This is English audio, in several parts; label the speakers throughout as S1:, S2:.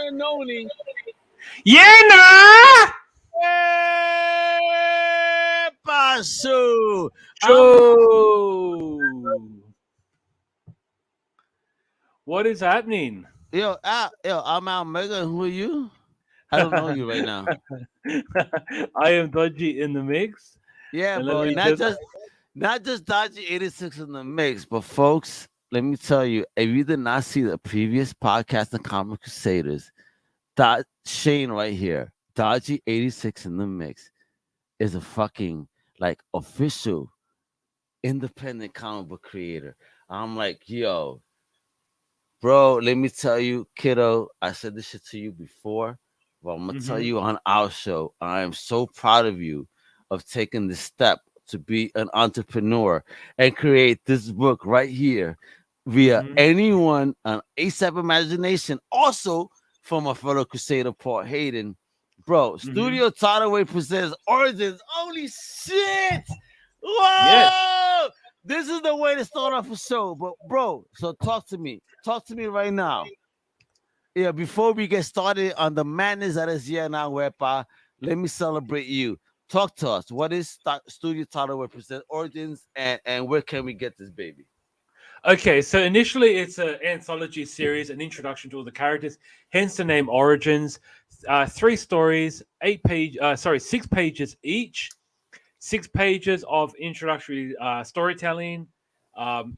S1: and only
S2: Yeah,
S1: Wepa Show.
S2: Joe. What is happening?
S1: I'm Al Mega. Who are you? I don't know you right now.
S2: I am Dodgy in the mix.
S1: Yeah,
S2: And let
S1: bro.
S2: me
S1: Not just Dodgy 86 in the mix, but folks, let me tell you, if you did not see the previous podcast on Comic Crusaders, Shane right here, Dodgy 86 in the mix, is a fucking like official independent comic book creator. I'm like, yo, bro, let me tell you, kiddo, I said this shit to you before, but I'm gonna tell
S2: Mhm,
S1: you on our show. I am so proud of you of taking this step to be an entrepreneur and create this book right here via
S2: mhm,
S1: anyone on ASAP Imagination. Also from a fellow Crusader, Paul Hayden. Bro,
S2: mhm.
S1: Studio Tidaway presents Origins. Holy shit!
S2: Yes.
S1: Whoa! This is the way to start off a show. But bro, so talk to me. Talk to me right now. Yeah, before we get started on the madness that is here now, Wepa, let me celebrate you. Talk to us. What is Studio Title Represent Origins, and where can we get this baby?
S2: Okay, so initially it's an anthology series, an introduction to all the characters, hence the name Origins. Three stories, 6 pages each. 6 pages of introductory storytelling,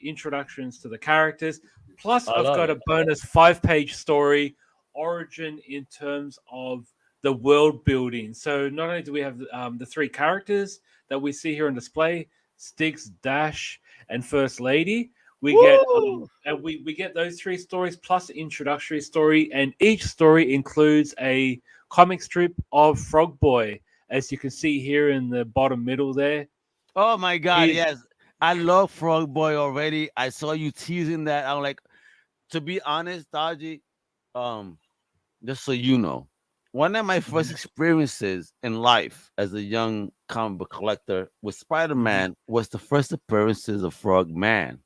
S2: introductions to the characters. Plus,
S1: I
S2: I've
S1: love
S2: got
S1: it.
S2: a bonus 5 page story, origin in terms of the world building. So not only do we have the three characters that we see here on display, Styx, Dash, and First Lady, we get
S1: Woo!
S2: and we get those three stories plus the introductory story, and each story includes a comic strip of Frog Boy, as you can see here in the bottom middle there.
S1: Oh my God,
S2: He,
S1: yes. I love Frog Boy already. I saw you teasing that. I'm like, to be honest, Dodgy, um, just so you know, one of my first
S2: Mhm,
S1: experiences in life as a young comic book collector with
S2: mhm.
S1: Spider-Man was the first appearances of Frog Man.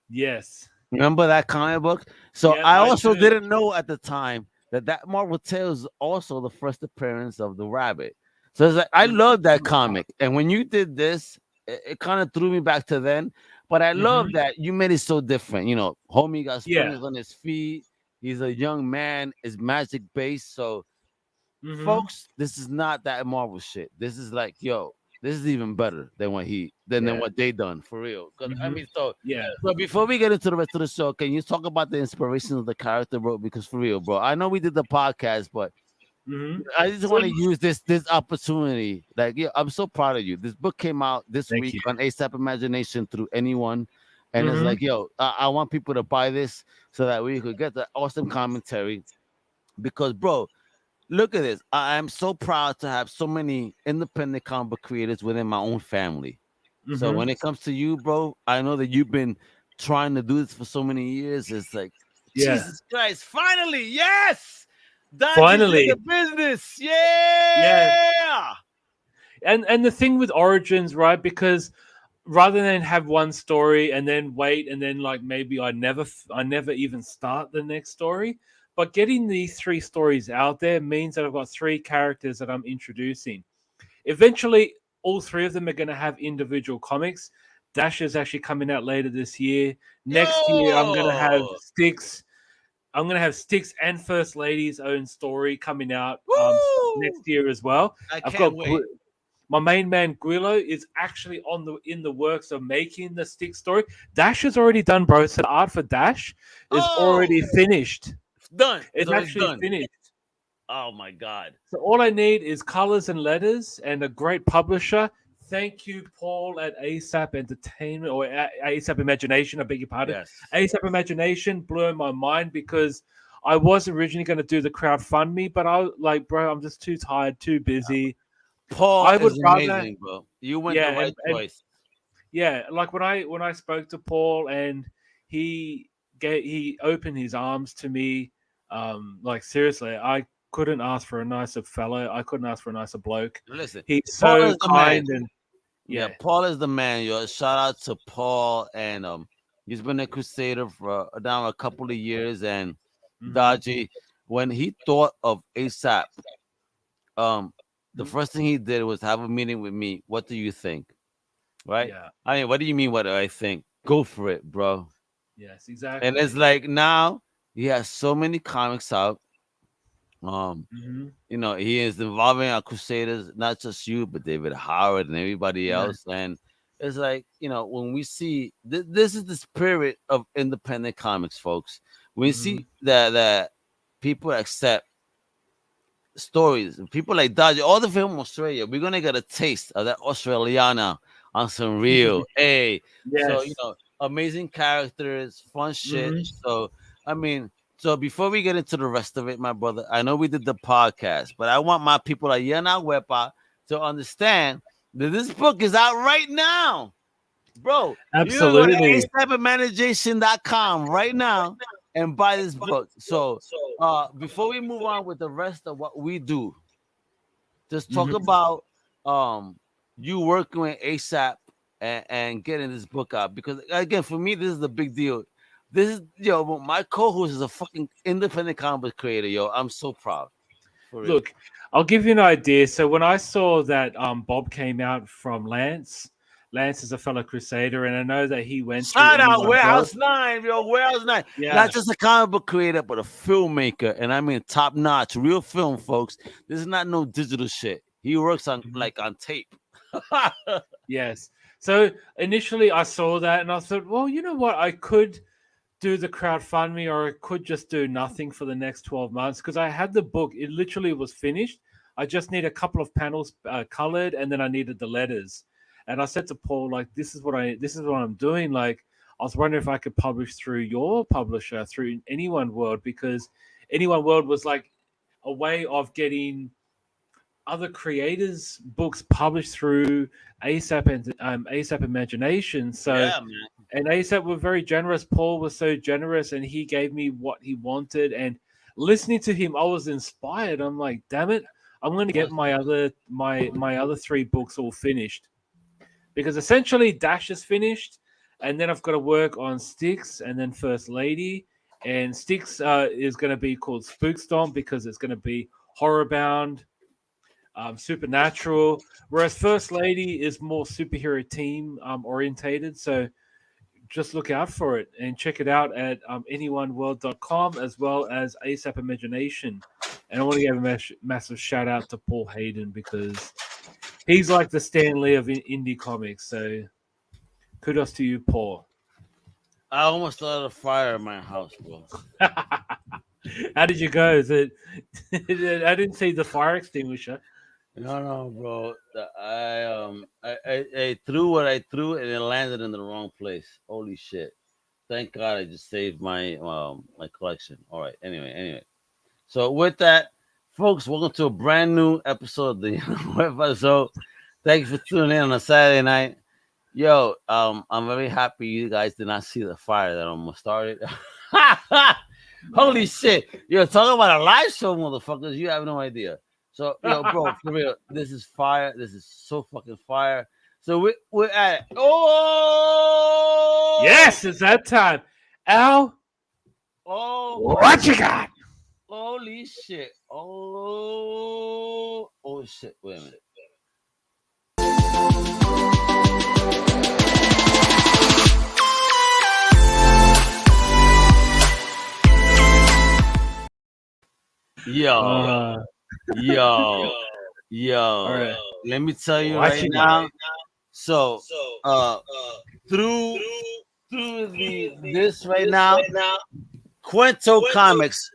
S2: Yes.
S1: Remember that comic book? So
S2: Yep,
S1: I
S2: I
S1: also
S2: do.
S1: didn't know at the time that Marvel Tales is also the first appearance of the Rabbit. So it's like I love that comic, and when you did this, it kind of threw me back to then. But I love
S2: Hmm.
S1: that you made it so different. You know, homie got
S2: Yeah.
S1: springs on his feet. He's a young man. Is magic based. So
S2: Hmm.
S1: folks, this is not that Marvel shit. This is like, yo, this is even better than than
S2: Yeah.
S1: what they done for real. Because I
S2: Hmm.
S1: mean, so
S2: Yeah.
S1: before we get into the rest of the show, can you talk about the inspiration of the character, bro? Because for real, bro, I know we did the podcast, but
S2: Hmm.
S1: I just
S2: So
S1: want to use this opportunity. Like, yeah, I'm so proud of you. This book came out this
S2: thank
S1: week
S2: you.
S1: on ASAP Imagination through anyone. And it's
S2: Hmm.
S1: like, yo, I want people to buy this so that we could get the awesome commentary. Because, bro, look at this. I am so proud to have so many independent comic book creators within my own family. So
S2: Hmm.
S1: when it comes to you, bro, I know that you've been trying to do this for so many years. It's like,
S2: Yeah.
S1: Jesus Christ, finally, yes! Dodgy's in the
S2: Finally.
S1: business.
S2: Yeah.
S1: Yeah!
S2: And the thing with Origins, right? Because rather than have one story and then wait and then like maybe I never even start the next story, but getting these three stories out there means that I've got three characters that I'm introducing. Eventually, all three of them are going to have individual comics. Dash is actually coming out later this year. Next year, I'm going to have
S1: Yo!
S2: Sticks. I'm going to have Sticks and First Lady's own story coming out next
S1: Woo!
S2: year as well.
S1: I
S2: I've
S1: can't
S2: got
S1: wait.
S2: my main man Guillo is actually on the in the works of making the Stick story. Dash has already done, bro. So the art for Dash is
S1: Oh!
S2: already finished.
S1: It's done. It's
S2: It's
S1: already
S2: actually
S1: done.
S2: finished.
S1: Oh my God.
S2: So all I need is colors and letters and a great publisher. Thank you, Paul at ASAP Entertainment or ASAP Imagination. I beg your pardon.
S1: Yes.
S2: ASAP Imagination blew my mind because I was originally going to do the crowdfund but I was like, bro, I'm just too tired, too busy.
S1: Paul
S2: I would
S1: is
S2: rather,
S1: amazing, bro. You went the
S2: yeah,
S1: right
S2: and
S1: choice.
S2: yeah, like when I spoke to Paul and he opened his arms to me, like seriously, I couldn't ask for a nicer fellow. I couldn't ask for a nicer bloke.
S1: Listen,
S2: He's
S1: Paul
S2: so
S1: is the man.
S2: kind and
S1: Yeah,
S2: yeah.
S1: Paul is the man, yo. Shout out to Paul, and he's been a Crusader for now a couple of years, and
S2: Hmm.
S1: Dodgy. when he thought of ASAP, the
S2: Mhm.
S1: first thing he did was have a meeting with me. What do you think? Right?
S2: Yeah.
S1: I mean, what do you mean? What do I think? Go for it, bro.
S2: Yes,
S1: And it's
S2: exactly.
S1: like now he has so many comics out. Um,
S2: Hmm.
S1: he is involving our Crusaders, not just you, but David Howard and everybody
S2: Yeah.
S1: else. And it's like, when we see this is the spirit of independent comics, folks. We
S2: Hmm.
S1: see that people accept stories, people like Dodgy, all the film Australia, we're gonna get a taste of that Australiana on some real. Hey, so
S2: Yes.
S1: amazing characters, fun shit.
S2: Hmm.
S1: So I mean, so before we get into the rest of it, my brother, I know we did the podcast, but I want my people at Yana Wepa to understand that this book is out right now. Bro, you can go to
S2: Absolutely.
S1: astypeimagination.com right now and buy this book. So before we move on with the rest of what we do, just talk
S2: Hmm.
S1: about um you working with ASAP and getting this book out. Because again, for me, this is the big deal. This is my co-host is a fucking independent comic book creator, yo. I'm so proud. For real.
S2: Look, I'll give you an idea. So when I saw that Bob came out from Lance is a fellow Crusader, and I know that he went through
S1: Shout out
S2: Anyone World.
S1: Warehouse 9, yo, Warehouse 9.
S2: Yeah.
S1: Not just a comic book creator, but a filmmaker. And I mean top notch, real film, folks. This is not no digital shit. He works on
S2: Mhm.
S1: like on tape.
S2: Yes. So initially I saw that and I thought, well, you know what? I could do the crowdfunding or I could just do nothing for the next 12 months because I had the book. It literally was finished. I just need a couple of panels colored and then I needed the letters. And I said to Paul, like, this is what I'm doing. Like, I was wondering if I could publish through your publisher, through Anyone World, because Anyone World was like a way of getting other creators' books published through ASAP and ASAP Imagination. So
S1: Yeah, man.
S2: and ASAP were very generous. Paul was so generous, and he gave me what he wanted. And listening to him, I was inspired. I'm like, damn it, I'm going to get my other three books all finished because essentially Dash is finished, and then I've got to work on Sticks and then First Lady. And Sticks is going to be called Spook Stomp because it's going to be horror bound, supernatural. Whereas First Lady is more superhero team orientated. So just look out for it and check it out at anyoneworld.com as well as ASAP Imagination. And I want to give a massive shout out to Paul Hayden because he's like the Stan Lee of indie comics. So kudos to you, Paul.
S1: I almost started a fire in my house, bro.
S2: How did you go? Is it? I didn't see the fire extinguisher.
S1: No, bro. I threw what I threw and it landed in the wrong place. Holy shit! Thank God I just saved my collection. All right. Anyway. So with that, folks, welcome to a brand new episode of the Wepa Show. Thank you for tuning in on a Saturday night. Yo, I'm very happy you guys did not see the fire that almost started. Holy shit! Yo, talking about a live show, motherfuckers. You have no idea. So, yo, bro, for real, this is fire. This is so fucking fire. So we're at
S2: Yes, it's that time. Al,
S1: oh
S2: what you got?
S1: holy shit. Oh shit. Wait a minute. Yo,
S2: Uh,
S1: yo,
S2: all
S1: yo.
S2: right.
S1: Let me tell you
S2: What
S1: right
S2: you got?
S1: now. So, uh, through this right now, Quinto Comics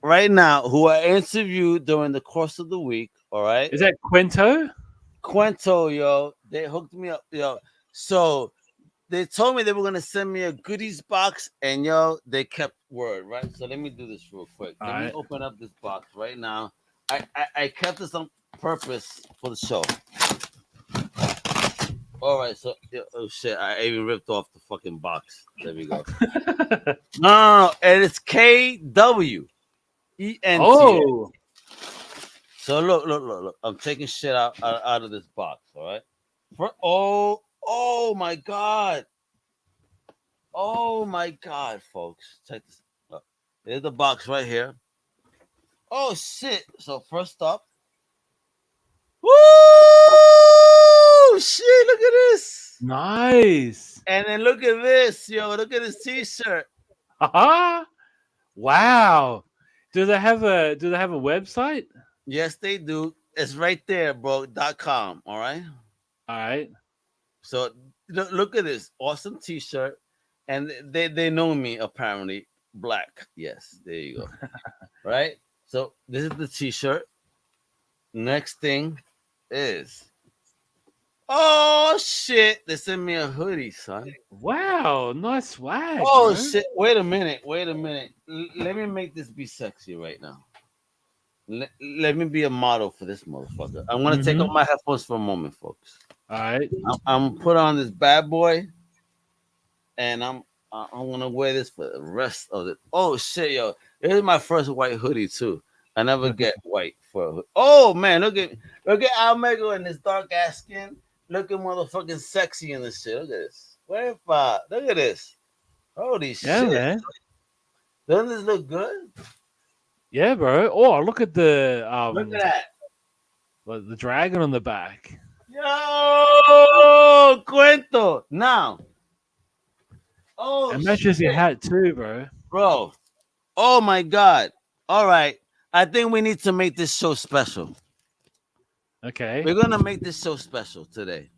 S1: right now, who I interviewed during the course of the week. All right,
S2: Is that Quinto?
S1: Quinto, yo, they hooked me up, yo. So they told me they were gonna send me a goodies box, and yo, they kept word, right? So let me do this real quick.
S2: All
S1: Let me
S2: right.
S1: open up this box right now. I kept this on purpose for the show. All right, so oh shit, I even ripped off the fucking box. There we go. No, and it's KWENT.
S2: Oh,
S1: So look. I'm taking shit out of this box. All right. Oh my god. Oh my god, folks. Check this out. There's the box right here. Oh shit! So first up, woo! Shit! Look at this.
S2: Nice.
S1: And then look at this, yo! Look at this T-shirt.
S2: Haha. Wow. Do they have a website?
S1: Yes, they do. It's right there, bro. .com. All right.
S2: All right.
S1: So look at this awesome T-shirt, and they know me apparently. Black. Yes, there you go. Right. So this is the T-shirt. Next thing is, oh shit! They sent me a hoodie, son.
S2: Wow, nice swag,
S1: Oh
S2: bro.
S1: shit! Wait a minute. Wait a minute. Let me make this be sexy right now. Let me be a model for this motherfucker. I'm gonna take off
S2: Mm-hmm.
S1: my headphones for a moment, folks.
S2: All right.
S1: I'm put on this bad boy, and I'm gonna wear this for the rest of it. Oh shit, yo! This is my first white hoodie too. I never get white for a hoodie. Oh man, look at Almega in this dark ass skin, looking motherfucking sexy in this shit. Look at this. Wepa, look at this. Holy
S2: Yeah,
S1: shit!
S2: man.
S1: Doesn't this look good?
S2: Yeah, bro. Oh, look at
S1: Look at that.
S2: the dragon on the back.
S1: Yo, cuento. Now, oh
S2: It matches your
S1: shit,
S2: hat too, bro.
S1: bro. Oh my god. All right. I think we need to make this show special.
S2: Okay.
S1: We're gonna make this show special today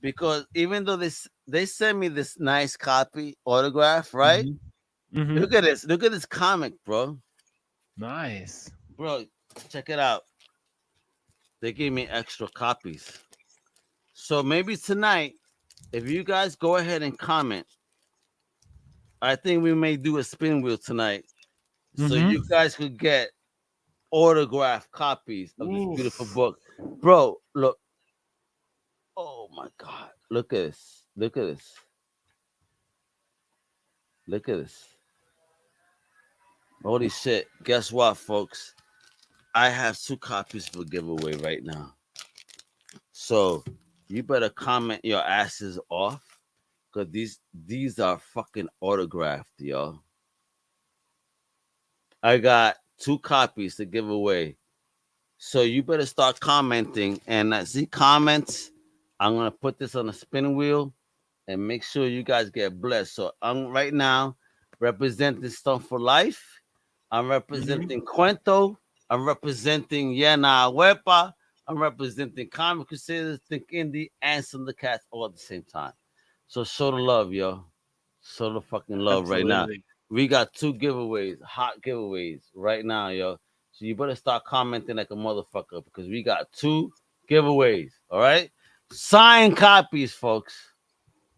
S1: because even though they sent me this nice copy autograph, right?
S2: Mm-hmm. Mm-hmm.
S1: Look at this. Look at this comic, bro.
S2: Nice.
S1: Bro, check it out. They gave me extra copies. So maybe tonight, if you guys go ahead and comment, I think we may do a spin wheel tonight. So
S2: Mm-hmm.
S1: you guys could get autographed copies of this beautiful
S2: Oof.
S1: book. Bro, look. Oh my god. Look at this. Look at this. Look at this. Holy shit. Guess what, folks? I have 2 copies for giveaway right now. So you better comment your asses off. Cause these are fucking autographed, yo. I got 2 copies to give away. So you better start commenting. And I see comments. I'm gonna put this on a spin wheel and make sure you guys get blessed. So I'm right now representing Stuff for Life. I'm representing Cuento. I'm representing Yana Wepa. I'm representing Comic Crusaders, Think Indie, and some of the cats all at the same time. So show the love, yo. Show the fucking love right now.
S2: Absolutely.
S1: We got 2 giveaways, hot giveaways right now, yo. So you better start commenting like a motherfucker because we got 2 giveaways. All right. Signed copies, folks.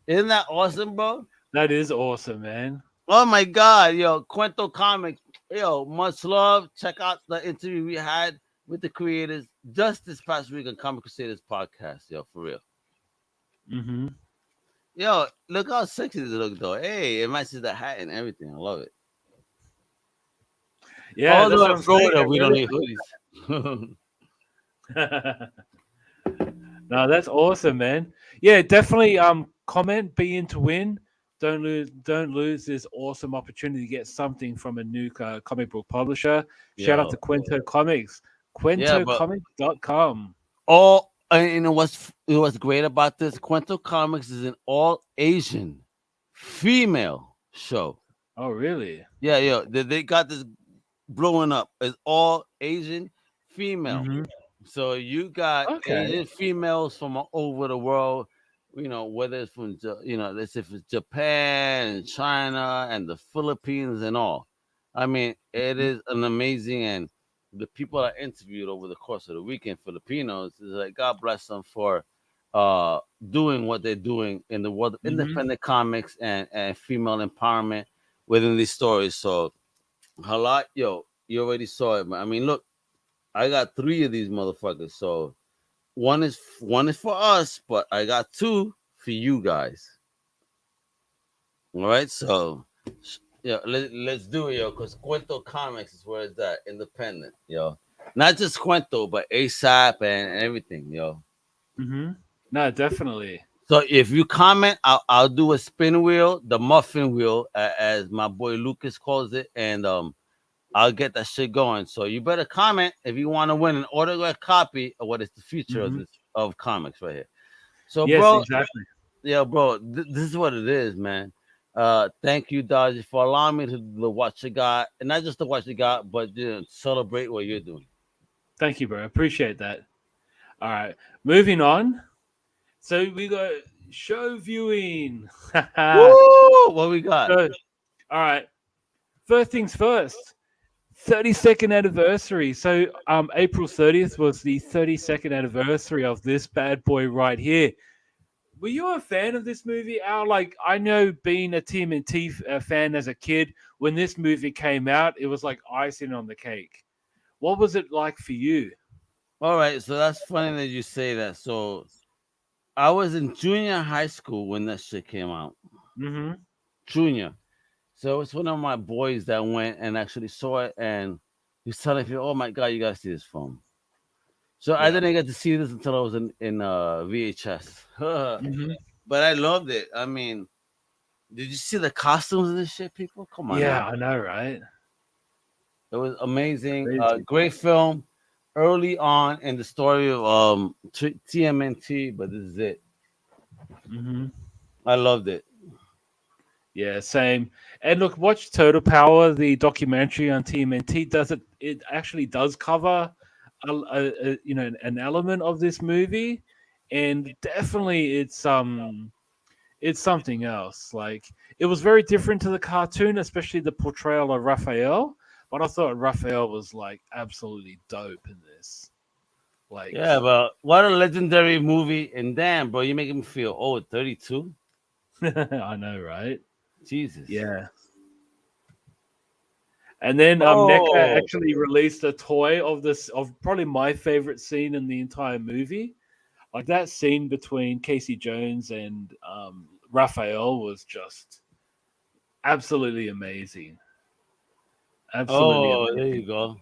S1: Isn't that awesome, bro?
S2: That is awesome, man.
S1: Oh my god, yo, Cuento Comic, yo, much love. Check out the interview we had with the creators just this past week on Comic Crusaders podcast, yo, for real.
S2: Mm-hmm.
S1: Yo, look how sexy this look though. Hey, it matches the hat and everything. I love it.
S2: Yeah, that's
S1: Although
S2: what
S1: in
S2: I'm saying.
S1: Florida, we don't need hoodies.
S2: No, that's awesome, man. Yeah, definitely. Comment, be in to win. Don't lose this awesome opportunity to get something from a new comic book publisher. Shout out
S1: Yo,
S2: to Quento Comics,
S1: yeah, but
S2: quentocomics.com.
S1: all you know what's great about this? Cuento Comics is an all Asian female show.
S2: Oh, really?
S1: Yeah, yo, they got this blowing up. It's all Asian female.
S2: Mm-hmm.
S1: So you got
S2: Okay.
S1: Asian females from all over the world. You know, whether it's from let's say if it's Japan and China and the Philippines and all. I mean, it is an amazing, and the people I interviewed over the course of the weekend, Filipinos, is like God bless them for doing what they're doing in the world of
S2: Mm-hmm.
S1: independent comics and female empowerment within these stories. So a lot, yo, you already saw it. I mean, look, I got 3 of these motherfuckers. So one is for us, but I got 2 for you guys. All right, so yeah, let's do it, yo, because Cuento Comics is where it's at, independent, yo. Not just Cuento, but ASAP and everything, yo.
S2: Mm-hmm. No, definitely.
S1: So if you comment, I'll do a spin wheel, the muffin wheel, as my boy Lucas calls it, and I'll get that shit going. So you better comment if you want to win an autographed copy of what is the future of comics right here. So,
S2: Yes,
S1: bro,
S2: exactly.
S1: yeah, bro, this is what it is, man. Thank you, Dodgy, for allowing me to watch you got, and not just to watch you got, but celebrate what you're doing.
S2: Thank you, bro. Appreciate that. All right, moving on. So we got show viewing. So,
S1: Woo! What we got?
S2: all right. First things first. 32nd anniversary. So April 30th was the 32nd anniversary of this bad boy right here. Were you a fan of this movie, Al? Like, I know being a TMNT fan as a kid, when this movie came out, it was like icing on the cake. What was it like for you?
S1: All right, so that's funny that you say that. So I was in junior high school when that shit came out.
S2: Mm-hmm.
S1: Junior. So it's one of my boys that went and actually saw it, and he was telling me, "Oh my god, you gotta see this film." So I
S2: Yeah.
S1: didn't get to see this until I was in VHS,
S2: Mm-hmm.
S1: but I loved it. I mean, did you see the costumes and this shit, people? Come on
S2: Yeah,
S1: now,
S2: I know, right?
S1: it was amazing.
S2: Crazy.
S1: Great film. Early on in the story of TMNT, but this is it.
S2: Mm-hmm.
S1: I loved it.
S2: Yeah, same. And look, watch Total Power, the documentary on TMNT. Does it? It actually does cover, an element of this movie, and definitely it's something else. Like it was very different to the cartoon, especially the portrayal of Raphael. But I thought Raphael was like absolutely dope in this. Like,
S1: Yeah, but what a legendary movie! And damn, bro, you making me feel old. 32.
S2: I know, right?
S1: Jesus.
S2: Yeah. And then NECA
S1: Oh,
S2: actually released a toy of this of probably my favorite scene in the entire movie. Like that scene between Casey Jones and Raphael was just absolutely amazing. Absolutely
S1: oh, there
S2: amazing.
S1: you go.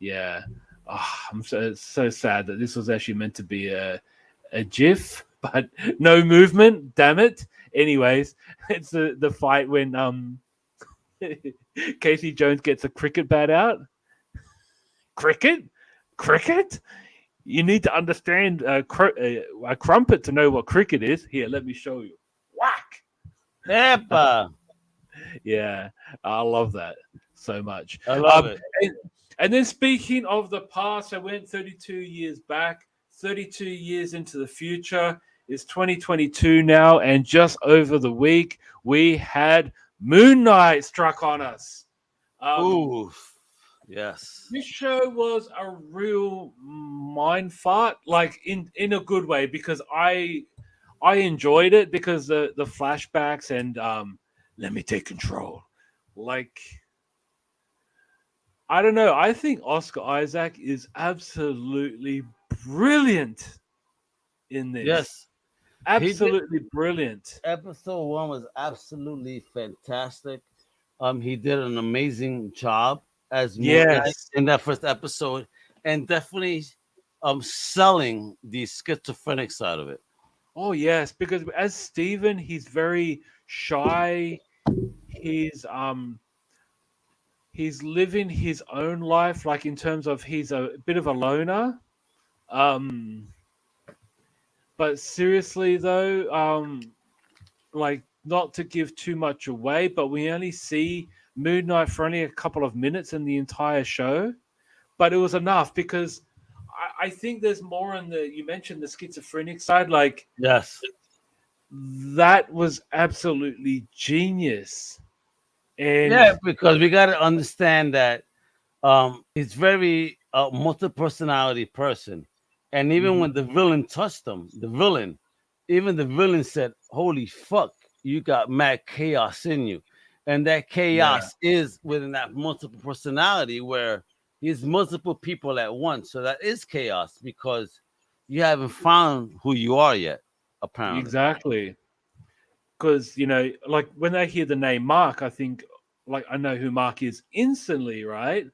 S2: Yeah. I'm so sad that this was actually meant to be a GIF, but no movement. Damn it. Anyways, it's the fight when Casey Jones gets a cricket bat out. Cricket? Cricket? You need to understand a crumpet to know what cricket is. Here, let me show you. Whack!
S1: Epa.
S2: Yeah, I love that so much.
S1: I love it.
S2: And then speaking of the past, I went 32 years back, 32 years into the future. It's 2022 now, and just over the week, we had Moon Knight struck on us.
S1: Ooh, yes.
S2: This show was a real mind fart, like in a good way, because I enjoyed it because the flashbacks and let me take control. Like I don't know, I think Oscar Isaac is absolutely brilliant in this.
S1: Yes. He did.
S2: Absolutely brilliant.
S1: Episode 1 was absolutely fantastic. He did an amazing job as Moon Knight
S2: Yes.
S1: in that first episode, and definitely selling the schizophrenic side of it.
S2: Oh yes, because as Steven, he's very shy. He's he's living his own life, like in terms of he's a bit of a loner. Um, but seriously though, like not to give too much away, but we only see Moon Knight for only a couple of minutes in the entire show. But it was enough because I think there's more on the. You mentioned the schizophrenic side, like
S1: Yes.
S2: that was absolutely genius. And
S1: Yeah, because we got to understand that he's very multi-personality person, and even
S2: Mhm.
S1: when the villain touched him, even the villain said, "Holy fuck, you got mad chaos in you," and that
S2: Yeah,
S1: chaos is within that multiple personality where he's multiple people at once. So that is chaos because you haven't found who you are yet, apparently.
S2: exactly. Because like when I hear the name Mark, I think like I know who Mark is instantly, right?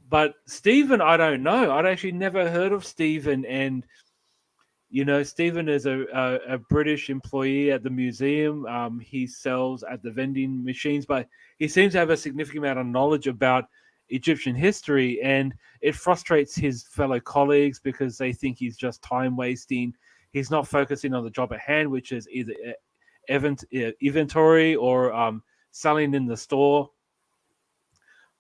S2: But Stephen, I don't know. I'd actually never heard of Stephen, and Stephen is a British employee at the museum. He sells at the vending machines, but he seems to have a significant amount of knowledge about Egyptian history, and it frustrates his fellow colleagues because they think he's just time wasting. He's not focusing on the job at hand, which is either inventory or selling in the store.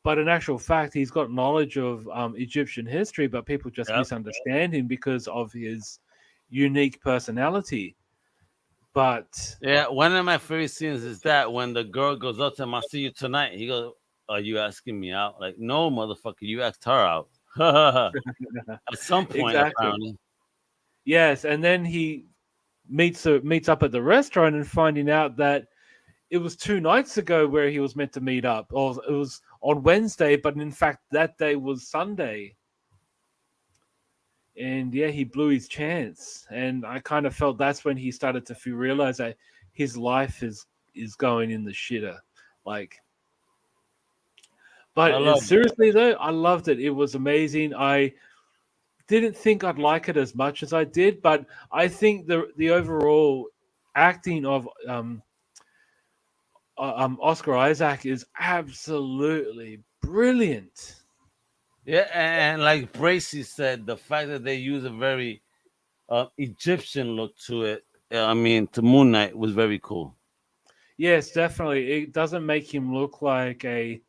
S2: But in actual fact, he's got knowledge of Egyptian history, but people just misunderstand him because of his unique personality. But
S1: Yeah, one of my favorite scenes is that when the girl goes up to him, "I'll see you tonight." He goes, "Are you asking me out?" Like, no, motherfucker, you asked her out. At some point,
S2: exactly,
S1: apparently.
S2: yes. And then he meets up at the restaurant and finding out that it was 2 nights ago where he was meant to meet up, or it was on Wednesday, but in fact that day was Sunday. And yeah, he blew his chance, and I kind of felt that's when he started to realize that his life is going in the shitter. Like,
S1: I
S2: but
S1: love it.
S2: seriously though, I loved it. It was amazing. I didn't think I'd like it as much as I did, but I think the overall acting of Oscar Isaac is absolutely brilliant.
S1: Yeah, and like Bracy said, the fact that they use a very Egyptian look to it, I mean, to Moon Knight was very cool.
S2: Yes, definitely. It doesn't make him look like a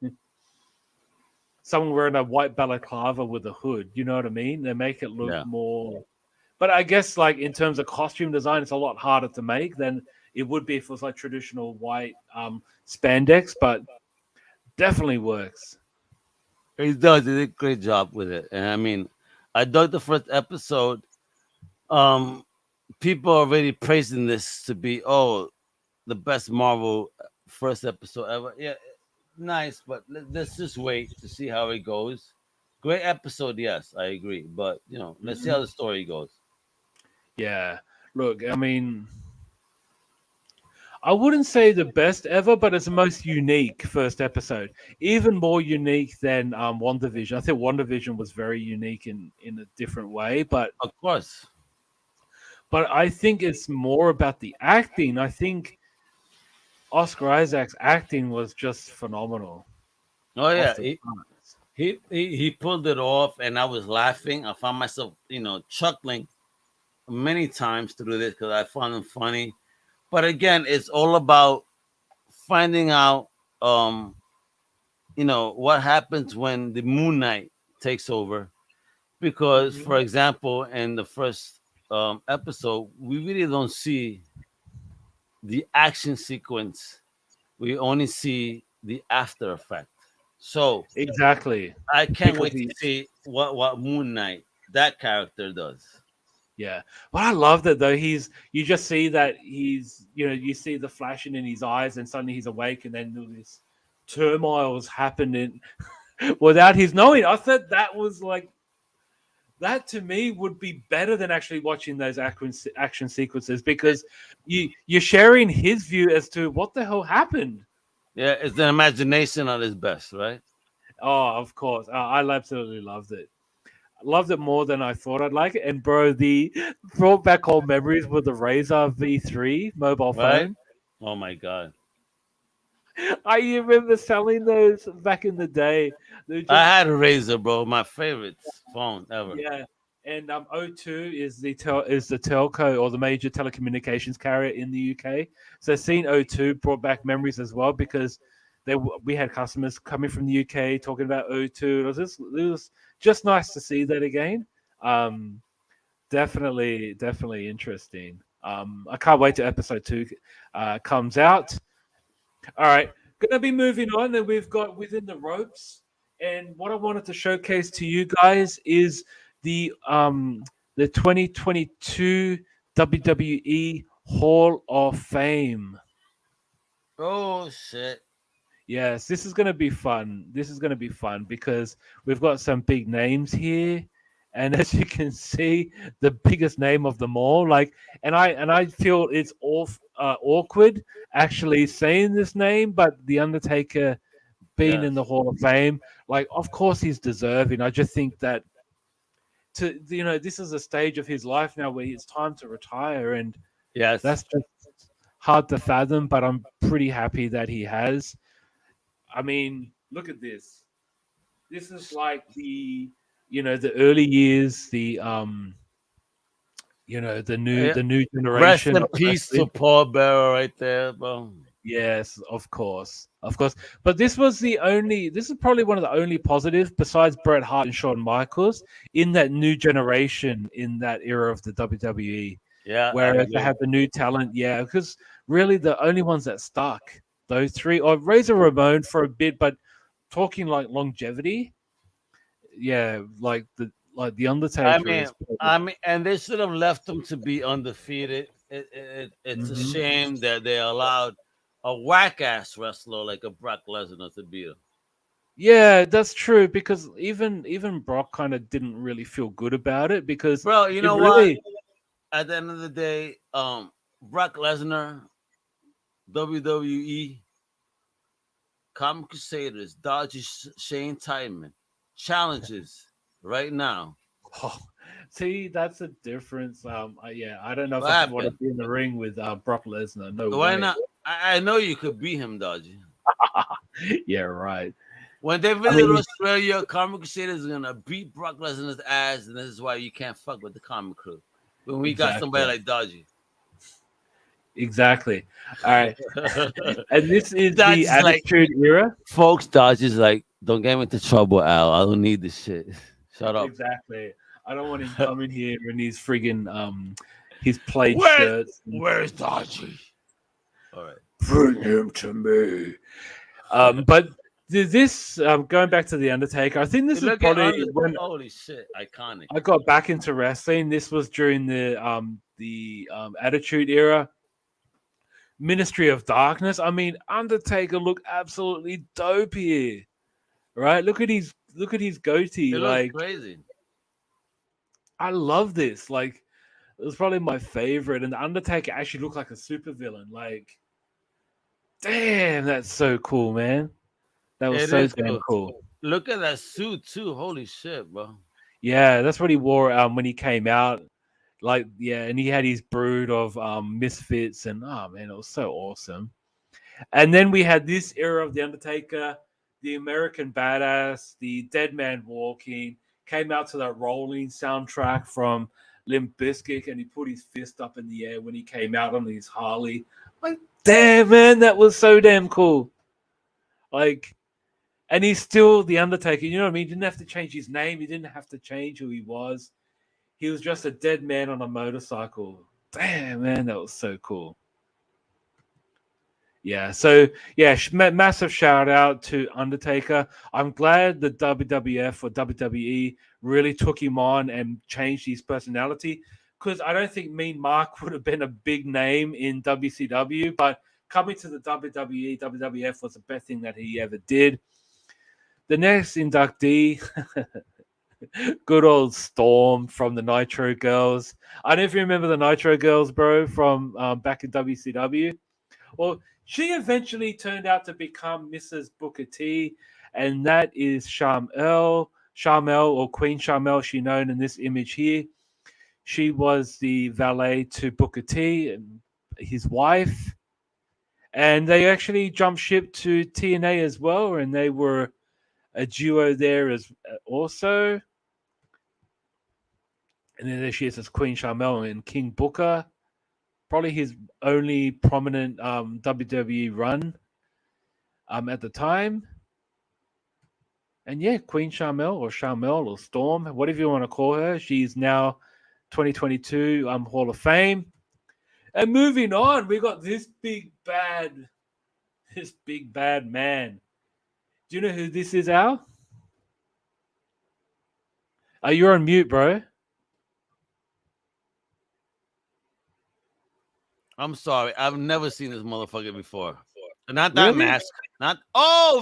S2: someone wearing a white balaclava with a hood. You know what I mean? They make it look
S1: Yeah.
S2: more. But I guess, like in terms of costume design, it's a lot harder to make than it would be if it was like traditional white spandex. But definitely works.
S1: He does. He did a great job with it. And I mean, I dug the first episode. Um, People are already praising this to be the best Marvel first episode ever. Yeah, nice, but let's just wait to see how it goes. Great episode, yes, I agree. But let's see how the story goes.
S2: Yeah. Look, I mean, I wouldn't say the best ever, but it's the most unique first episode. Even more unique than WandaVision. I think WandaVision was very unique in a different way,
S1: Of course.
S2: but I think it's more about the acting. I think Oscar Isaac's acting was just phenomenal
S1: Oh
S2: off
S1: yeah,
S2: the start.
S1: he pulled it off, and I was laughing. I found myself, chuckling many times through this because I found him funny. But again, it's all about finding out, what happens when the Moon Knight takes over. Because,
S2: Mhm.
S1: for example, in the first episode, we really don't see the action sequence. We only see the after effect. So
S2: Exactly.
S1: I can't
S2: Because
S1: wait to see what Moon Knight that character does.
S2: yeah. But I love that though. You just see that you see the flashing in his eyes and suddenly he's awake and then this turmoil's happening without his knowing. I thought that was like that to me would be better than actually watching those action sequences because you're sharing his view as to what the hell happened.
S1: Yeah, it's an imagination at its best, right?
S2: Oh, of course. I absolutely loved it. Loved it more than I thought I'd like it. And bro, the brought back old memories with the Razor V3 mobile
S1: Right?
S2: phone.
S1: Oh my god.
S2: I remember selling those back in the day. They're
S1: I
S2: just
S1: had a Razor, bro. My favorite phone ever.
S2: yeah. And O2 is the telco or the major telecommunications carrier in the UK. So seeing O2 brought back memories as well because we had customers coming from the UK talking about O2. It was just nice to see that again. Um, definitely interesting. I can't wait till episode 2 comes out. All right, gonna be moving on, and we've got Within the Ropes. And what I wanted to showcase to you guys is the 2022 WWE Hall of Fame.
S1: Oh shit.
S2: Yes, this is going to be fun. This is going to be fun because we've got some big names here, and as you can see, the biggest name of them all. And I feel it's awkward actually saying this name, but the Undertaker being in
S1: Yes.
S2: the Hall of Fame, like of course he's deserving. I just think that this is a stage of his life now where it's time to retire, and
S1: Yes.
S2: that's just hard to fathom. But I'm pretty happy that he has. I mean, look at this. This is like the the early years, the the new
S1: Rest
S2: generation
S1: in
S2: of
S1: peace to
S2: wrestling.
S1: Paul Bearer right there, bro.
S2: Yes, of course, of course. But this was the only. This is probably one of the only positives, besides Bret Hart and Shawn Michaels, in that new generation, in that era of the WWE.
S1: Yeah, I
S2: Whereas they
S1: agree.
S2: have the new talent, yeah, because really the only ones that stuck, those three, or Razor Ramon for a bit, but talking like longevity, yeah, like the
S1: I
S2: Undertaker
S1: mean,
S2: is probably.
S1: and they should have left them to be undefeated. It's a
S2: Mhm.
S1: shame that they allowed a whack ass wrestler like a Brock Lesnar to beat him.
S2: Yeah, that's true because even Brock kind of didn't really feel good about it because
S1: Bro, you
S2: it
S1: know what?
S2: really.
S1: At the end of the day, Brock Lesnar, WWE, Comic Crusaders, Dodgy, Shane Tideman challenges right now.
S2: Oh, see, that's a difference. Yeah, I don't know if
S1: What
S2: I want to
S1: happened?
S2: be in the ring with Brock Lesnar. No
S1: Why
S2: way.
S1: not? I know you could beat him, Dodgy.
S2: Yeah, right.
S1: When they
S2: I
S1: visit
S2: mean,
S1: Australia, Comic Crusaders are gonna beat Brock Lesnar's ass, and this is why you can't fuck with the comic crew. When we got somebody
S2: exactly,
S1: like Dodgy.
S2: exactly. All right, and this is the
S1: Dodgy's like,
S2: Attitude Era.
S1: folks, Dodgy's like, don't get me into trouble, Al. I don't need this shit. Shut up.
S2: Exactly. I don't want him coming here in his friggin' his plaid
S1: Where,
S2: shirts.
S1: where's Dodgy? All right.
S2: Bring him to me. But this going back to the Undertaker, I think this is
S1: Look at
S2: probably
S1: under.
S2: when
S1: Holy shit, iconic.
S2: I got back into wrestling. This was during the Attitude Era, Ministry of Darkness. I mean, Undertaker looked absolutely dope here, right? Look at his goatee.
S1: It looks
S2: Like,
S1: crazy.
S2: I love this. Like, it was probably my favorite. And the Undertaker actually looked like a supervillain. Like, damn, that's so cool, man. That was
S1: It
S2: so
S1: is
S2: damn
S1: cool.
S2: cool.
S1: Look at that suit too. Holy shit, bro.
S2: Yeah, that's what he wore when he came out. Like, yeah, and he had his brood of misfits, and oh man, it was so awesome. And then we had this era of the Undertaker, the American Badass, the Dead Man Walking, came out to that rolling soundtrack from Limp Bizkit, and he put his fist up in the air when he came out on his Harley. Like, damn man, that was so damn cool. Like, and he's still the Undertaker. You know what I mean? He didn't have to change his name. He didn't have to change who he was. He was just a dead man on a motorcycle. Damn, man, that was so cool. Yeah, so yeah, massive shout out to Undertaker. I'm glad the WWF or WWE really took him on and changed his personality because I don't think Mean Mark would have been a big name in WCW, but coming to the WWE, WWF was the best thing that he ever did. The next inductee, good old Storm from the Nitro Girls. I don't know if you remember the Nitro Girls, bro, from back in WCW. Well, she eventually turned out to become Mrs. Booker T, and that is Charmel or Queen Charmel, she known in this image here. She was the valet to Booker T and his wife, and they actually jumped ship to TNA as well, and they were a duo there as also. And then there she is as Queen Charmel and King Booker. Probably his only prominent WWE run at the time. And yeah, Queen Charmel or Storm, whatever you want to call her. She's now 2022 Hall of Fame. And moving on, we got this big bad man. Do you know who this is, Al? You're on mute, bro.
S1: I'm sorry. I've never seen this motherfucker before. Not that
S2: Really?
S1: mask. Not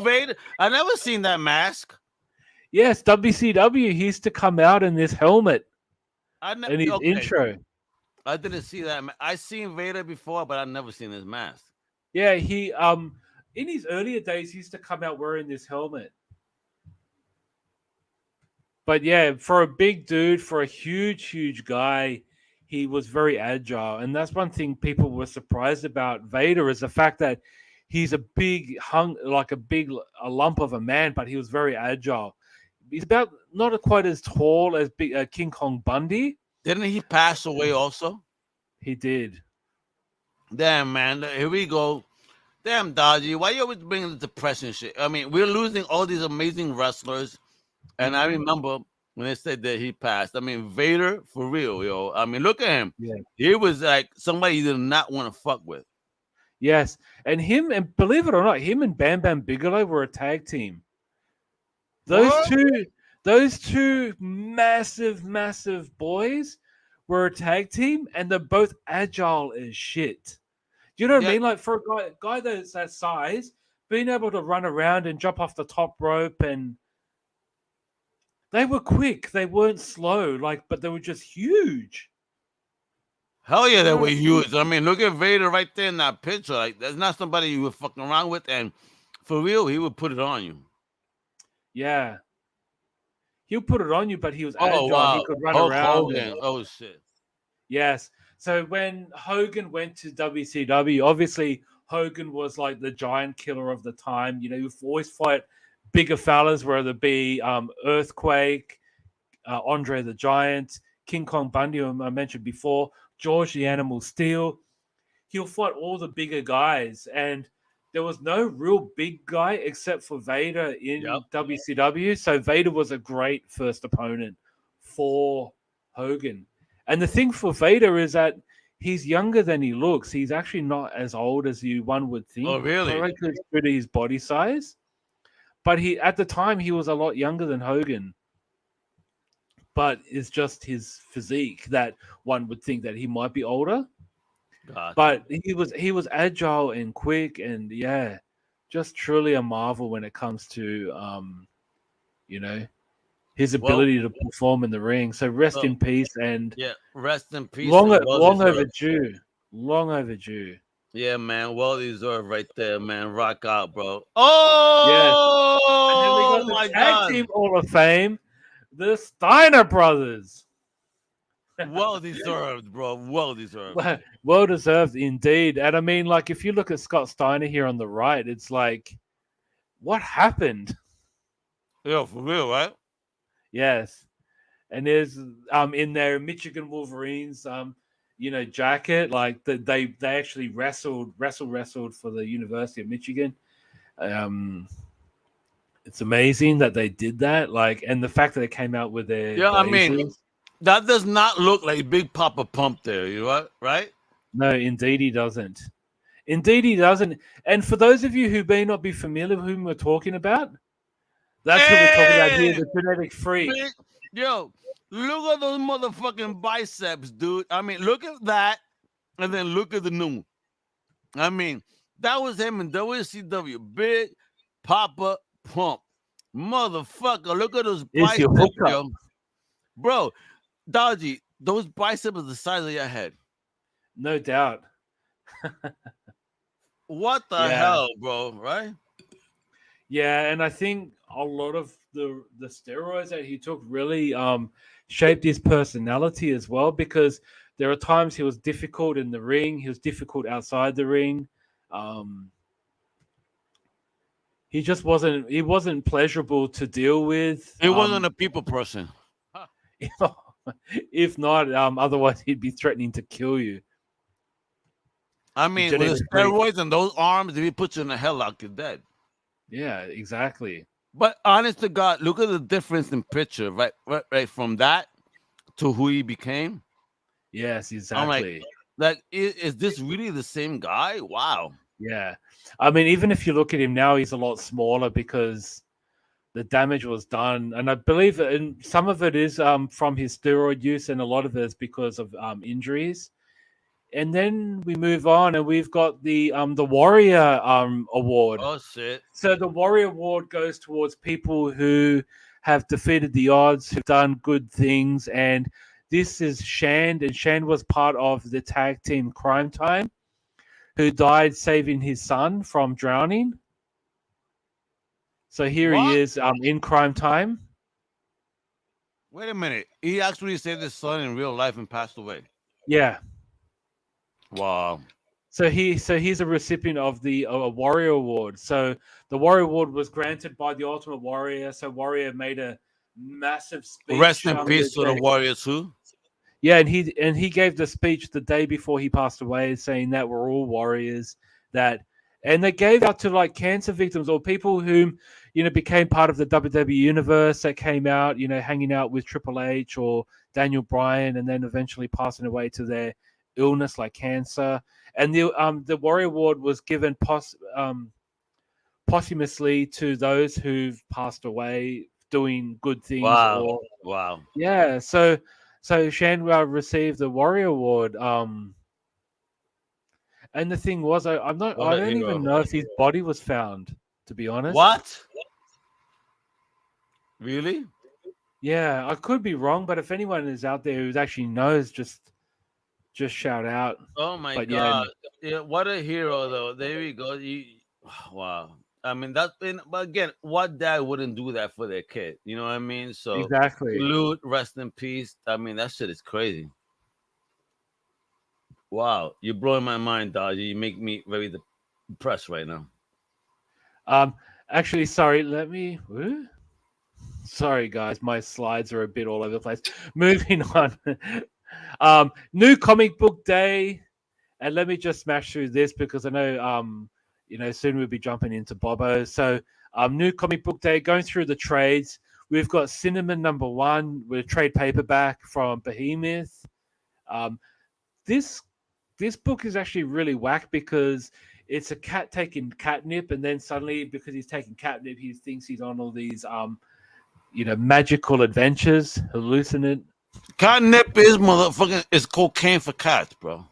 S1: Vader. I've never seen that mask.
S2: Yes, WCW. He used to come out in this helmet in his
S1: Okay.
S2: intro.
S1: I didn't see that. I seen Vader before, but I've never seen his mask.
S2: Yeah, he in his earlier days he used to come out wearing this helmet. But yeah, for a big dude, for a huge guy, he was very agile. And that's one thing people were surprised about Vader is the fact that he's a big lump of a man, but he was very agile. he's about not quite as tall as King Kong Bundy.
S1: Didn't he pass away also?
S2: He did.
S1: Damn, man. Here we go. Damn, Dodgy. Why you always bringing the depression shit? I mean, we're losing all these amazing wrestlers. And I remember when they said that he passed. I mean, Vader, for real, yo. I mean, look at him.
S2: Yeah.
S1: He was like somebody you did not want to fuck with.
S2: Yes. And believe it or not, him and Bam Bam Bigelow were a tag team. Those two massive boys were a tag team, and they're both agile as shit. Do you know what I mean? Like, for a guy that's that size, being able to run around and jump off the top rope, and they were quick. They weren't slow, but they were just huge.
S1: Hell yeah, they were huge. I mean, look at Vader right there in that picture. Like, that's not somebody you would fucking around with, and for real, he would put it on you.
S2: Yeah. He'll put it on you, but he was agile.
S1: Wow.
S2: He could run around.
S1: Oh, shit.
S2: Yes. So when Hogan went to WCW, obviously Hogan was like the giant killer of the time. You know, you always fight bigger fellas, whether it be Earthquake, Andre the Giant, King Kong Bundy, who I mentioned before, George the Animal Steel. He'll fight all the bigger guys, and there was no real big guy except for Vader in WCW. So Vader was a great first opponent for Hogan. And the thing for Vader is that he's younger than he looks. He's actually not as old as one would think.
S1: Oh, really?
S2: Correctly due to his body size. But at the time, he was a lot younger than Hogan. But it's just his physique that one would think that he might be older.
S1: Gotcha.
S2: But he was agile and quick, and just truly a marvel when it comes to his ability to perform in the ring. So rest in peace, and
S1: rest in peace.
S2: Long overdue. Long overdue.
S1: Yeah, man, well deserved right there, man. Rock out, bro. Oh,
S2: yes. And then we got the Tag Team Hall of Fame, the Steiner Brothers.
S1: Well deserved, bro. Well deserved.
S2: Well deserved indeed. And I mean, like, if you look at Scott Steiner here on the right, it's like, what happened?
S1: Yeah, for real, right?
S2: Yes. And there's in their Michigan Wolverines jacket, like they actually wrestled for the University of Michigan. It's amazing that they did that, like, and the fact that they came out with their blazers.
S1: That does not look like Big Papa Pump there, right?
S2: No, indeed he doesn't. Indeed he doesn't. And for those of you who may not be familiar with whom we're talking about, that's what we're talking about here, the genetic freak.
S1: Yo, look at those motherfucking biceps, dude. I mean, look at that, and then look at the new one. I mean, that was him in WCW. Big Papa Pump. Motherfucker, look at those biceps, yo. Bro, Dodgy, those biceps are the size of your head.
S2: No doubt.
S1: What the hell, bro, right?
S2: Yeah, and I think a lot of the steroids that he took really shaped his personality as well, because there are times he was difficult in the ring, he was difficult outside the ring. He just wasn't pleasurable to deal with.
S1: He wasn't a people person.
S2: If not, otherwise he'd be threatening to kill you.
S1: I mean, with the steroids and those arms, if he puts you in a headlock, you're dead.
S2: Yeah, exactly.
S1: But honest to God, look at the difference in picture, right from that to who he became.
S2: Yes, exactly.
S1: Like, is this really the same guy? Wow.
S2: Yeah. I mean, even if you look at him now, he's a lot smaller because the damage was done. And I believe some of it is from his steroid use, and a lot of it is because of injuries. And then we move on, and we've got the Warrior Award.
S1: Oh, shit.
S2: So the Warrior Award goes towards people who have defeated the odds, who've done good things. And this is Shand, and Shand was part of the tag team Crime Time, who died saving his son from drowning. So here he is in Crime Time.
S1: Wait a minute. He actually saved his son in real life and passed away.
S2: Yeah.
S1: Wow.
S2: So he's a recipient of the Warrior Award. So the Warrior Award was granted by the Ultimate Warrior. So Warrior made a massive speech.
S1: Rest in peace to the Warrior too.
S2: Yeah, and he gave the speech the day before he passed away, saying that we're all warriors. And they gave out to like cancer victims or people who, became part of the WWE universe that came out, hanging out with Triple H or Daniel Bryan, and then eventually passing away to their illness like cancer. And the Warrior Award was given posthumously to those who've passed away doing good things.
S1: Wow.
S2: Yeah, so Shan received the Warrior Award. And the thing was, I don't even know if his body was found, to be honest.
S1: What? Really?
S2: Yeah, I could be wrong, but if anyone is out there who actually knows, just shout out.
S1: Oh my God! Yeah, what a hero, though. There we go. Wow. I mean, but again, what dad wouldn't do that for their kid? You know what I mean? So
S2: exactly.
S1: Salute, rest in peace. I mean, that shit is crazy. Wow, you're blowing my mind, Dodgy. You make me very depressed right now.
S2: Actually, sorry. Sorry, guys. My slides are a bit all over the place. Moving on. New comic book day, and let me just smash through this because I know, soon we'll be jumping into Bobo. So, new comic book day. Going through the trades. We've got Cinnamon #1 with a trade paperback from Behemoth. This book is actually really whack because it's a cat taking catnip, and then suddenly, because he's taking catnip, he thinks he's on all these, magical adventures, hallucinate.
S1: Catnip is motherfucking is cocaine for cats, bro.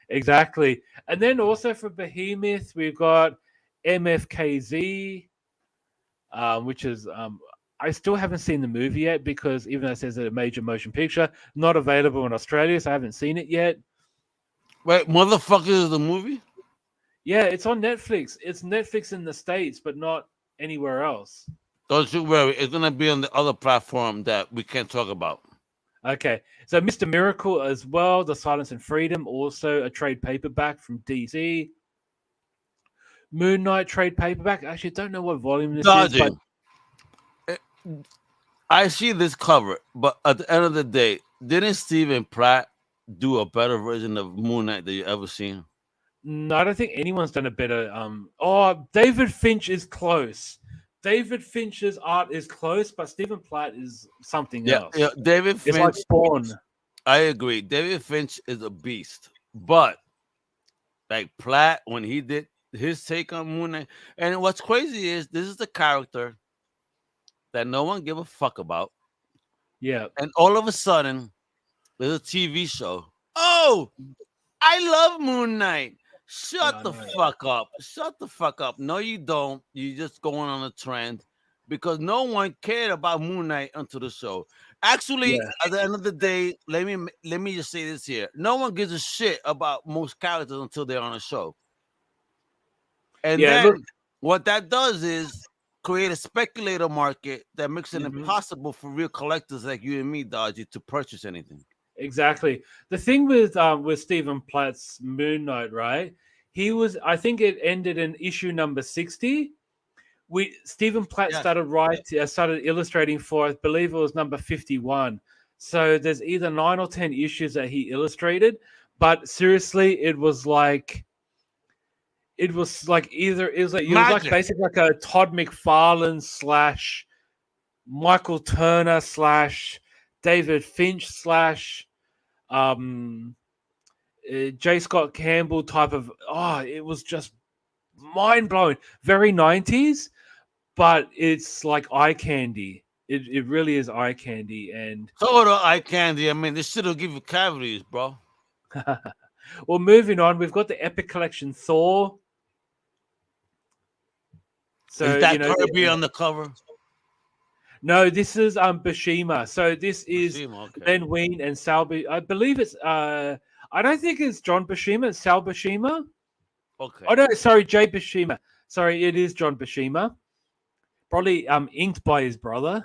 S2: Exactly. And then also for Behemoth, we've got MFKZ, which is I still haven't seen the movie yet because even though it says a major motion picture, not available in Australia, so I haven't seen it yet.
S1: Wait, motherfucker is the movie?
S2: Yeah, it's on Netflix. It's Netflix in the States, but not anywhere else.
S1: Don't you worry. It's going to be on the other platform that we can't talk about.
S2: Okay. So Mr. Miracle as well, The Silence and Freedom, also a trade paperback from DC. Moon Knight trade paperback. Actually, don't know what volume this is. But...
S1: I see this cover, but at the end of the day, didn't Stephen Platt do a better version of Moon Knight that you ever seen?
S2: No, I don't think anyone's done a better. David Finch is close. David Finch's art is close, but Stephen Platt is something else.
S1: Yeah, David Finch.
S2: It's like Spawn.
S1: I agree. David Finch is a beast, but like Platt, when he did his take on Moon Knight, and what's crazy is this is the character that no one give a fuck about.
S2: Yeah,
S1: and all of a sudden, there's a TV show. Oh, I love Moon Knight. Shut the fuck up. Shut the fuck up. No, you don't. You're just going on a trend because no one cared about Moon Knight until the show. Actually, at the end of the day, let me just say this here. No one gives a shit about most characters until they're on a show. And then what that does is create a speculator market that makes it impossible for real collectors like you and me, Dodgy, to purchase anything.
S2: Exactly. The thing with Stephen Platt's Moon Knight, right? I think it ended in issue number 60. Stephen Platt started illustrating for, I believe it was number 51. So there's either 9 or 10 issues that he illustrated, but seriously, it was like basically like a Todd McFarlane / Michael Turner / David Finch / J. Scott Campbell type of. It was just mind blowing. Very 90s, but it's like eye candy. It really is eye candy. And
S1: sort of eye candy. I mean, this shit will give you cavities, bro.
S2: Well, moving on, we've got the Epic Collection Thor. So
S1: is that Kirby on the cover?
S2: No, this is Bashima. So this is Ben Ween and Sal. I believe it's I don't think it's John Bashima. It's Sal Bashima.
S1: Okay.
S2: Oh no, sorry, Jay Bashima. Sorry, it is John Bashima. Probably inked by his brother.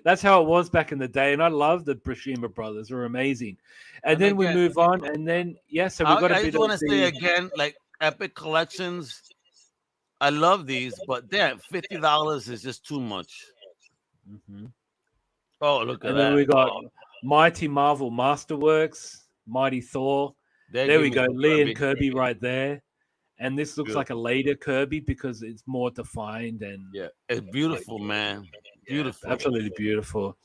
S2: That's how it was back in the day, and I love the Bashima brothers. They're amazing. And then we move on, and then so we got. I just want to
S1: say again, like Epic Collections. I love these, but damn, $50 is just too much.
S2: Mm-hmm.
S1: Oh, look at
S2: And then
S1: that.
S2: we got
S1: Oh,
S2: Mighty Marvel Masterworks, Mighty Thor.
S1: they
S2: There
S1: give
S2: we
S1: me
S2: go,
S1: some
S2: Lee and
S1: Kirby.
S2: Kirby right there. And this looks like a
S1: Beautiful.
S2: later Kirby because it's more defined and
S1: Yeah, it's
S2: like,
S1: beautiful, man.
S2: yeah,
S1: Beautiful.
S2: absolutely beautiful.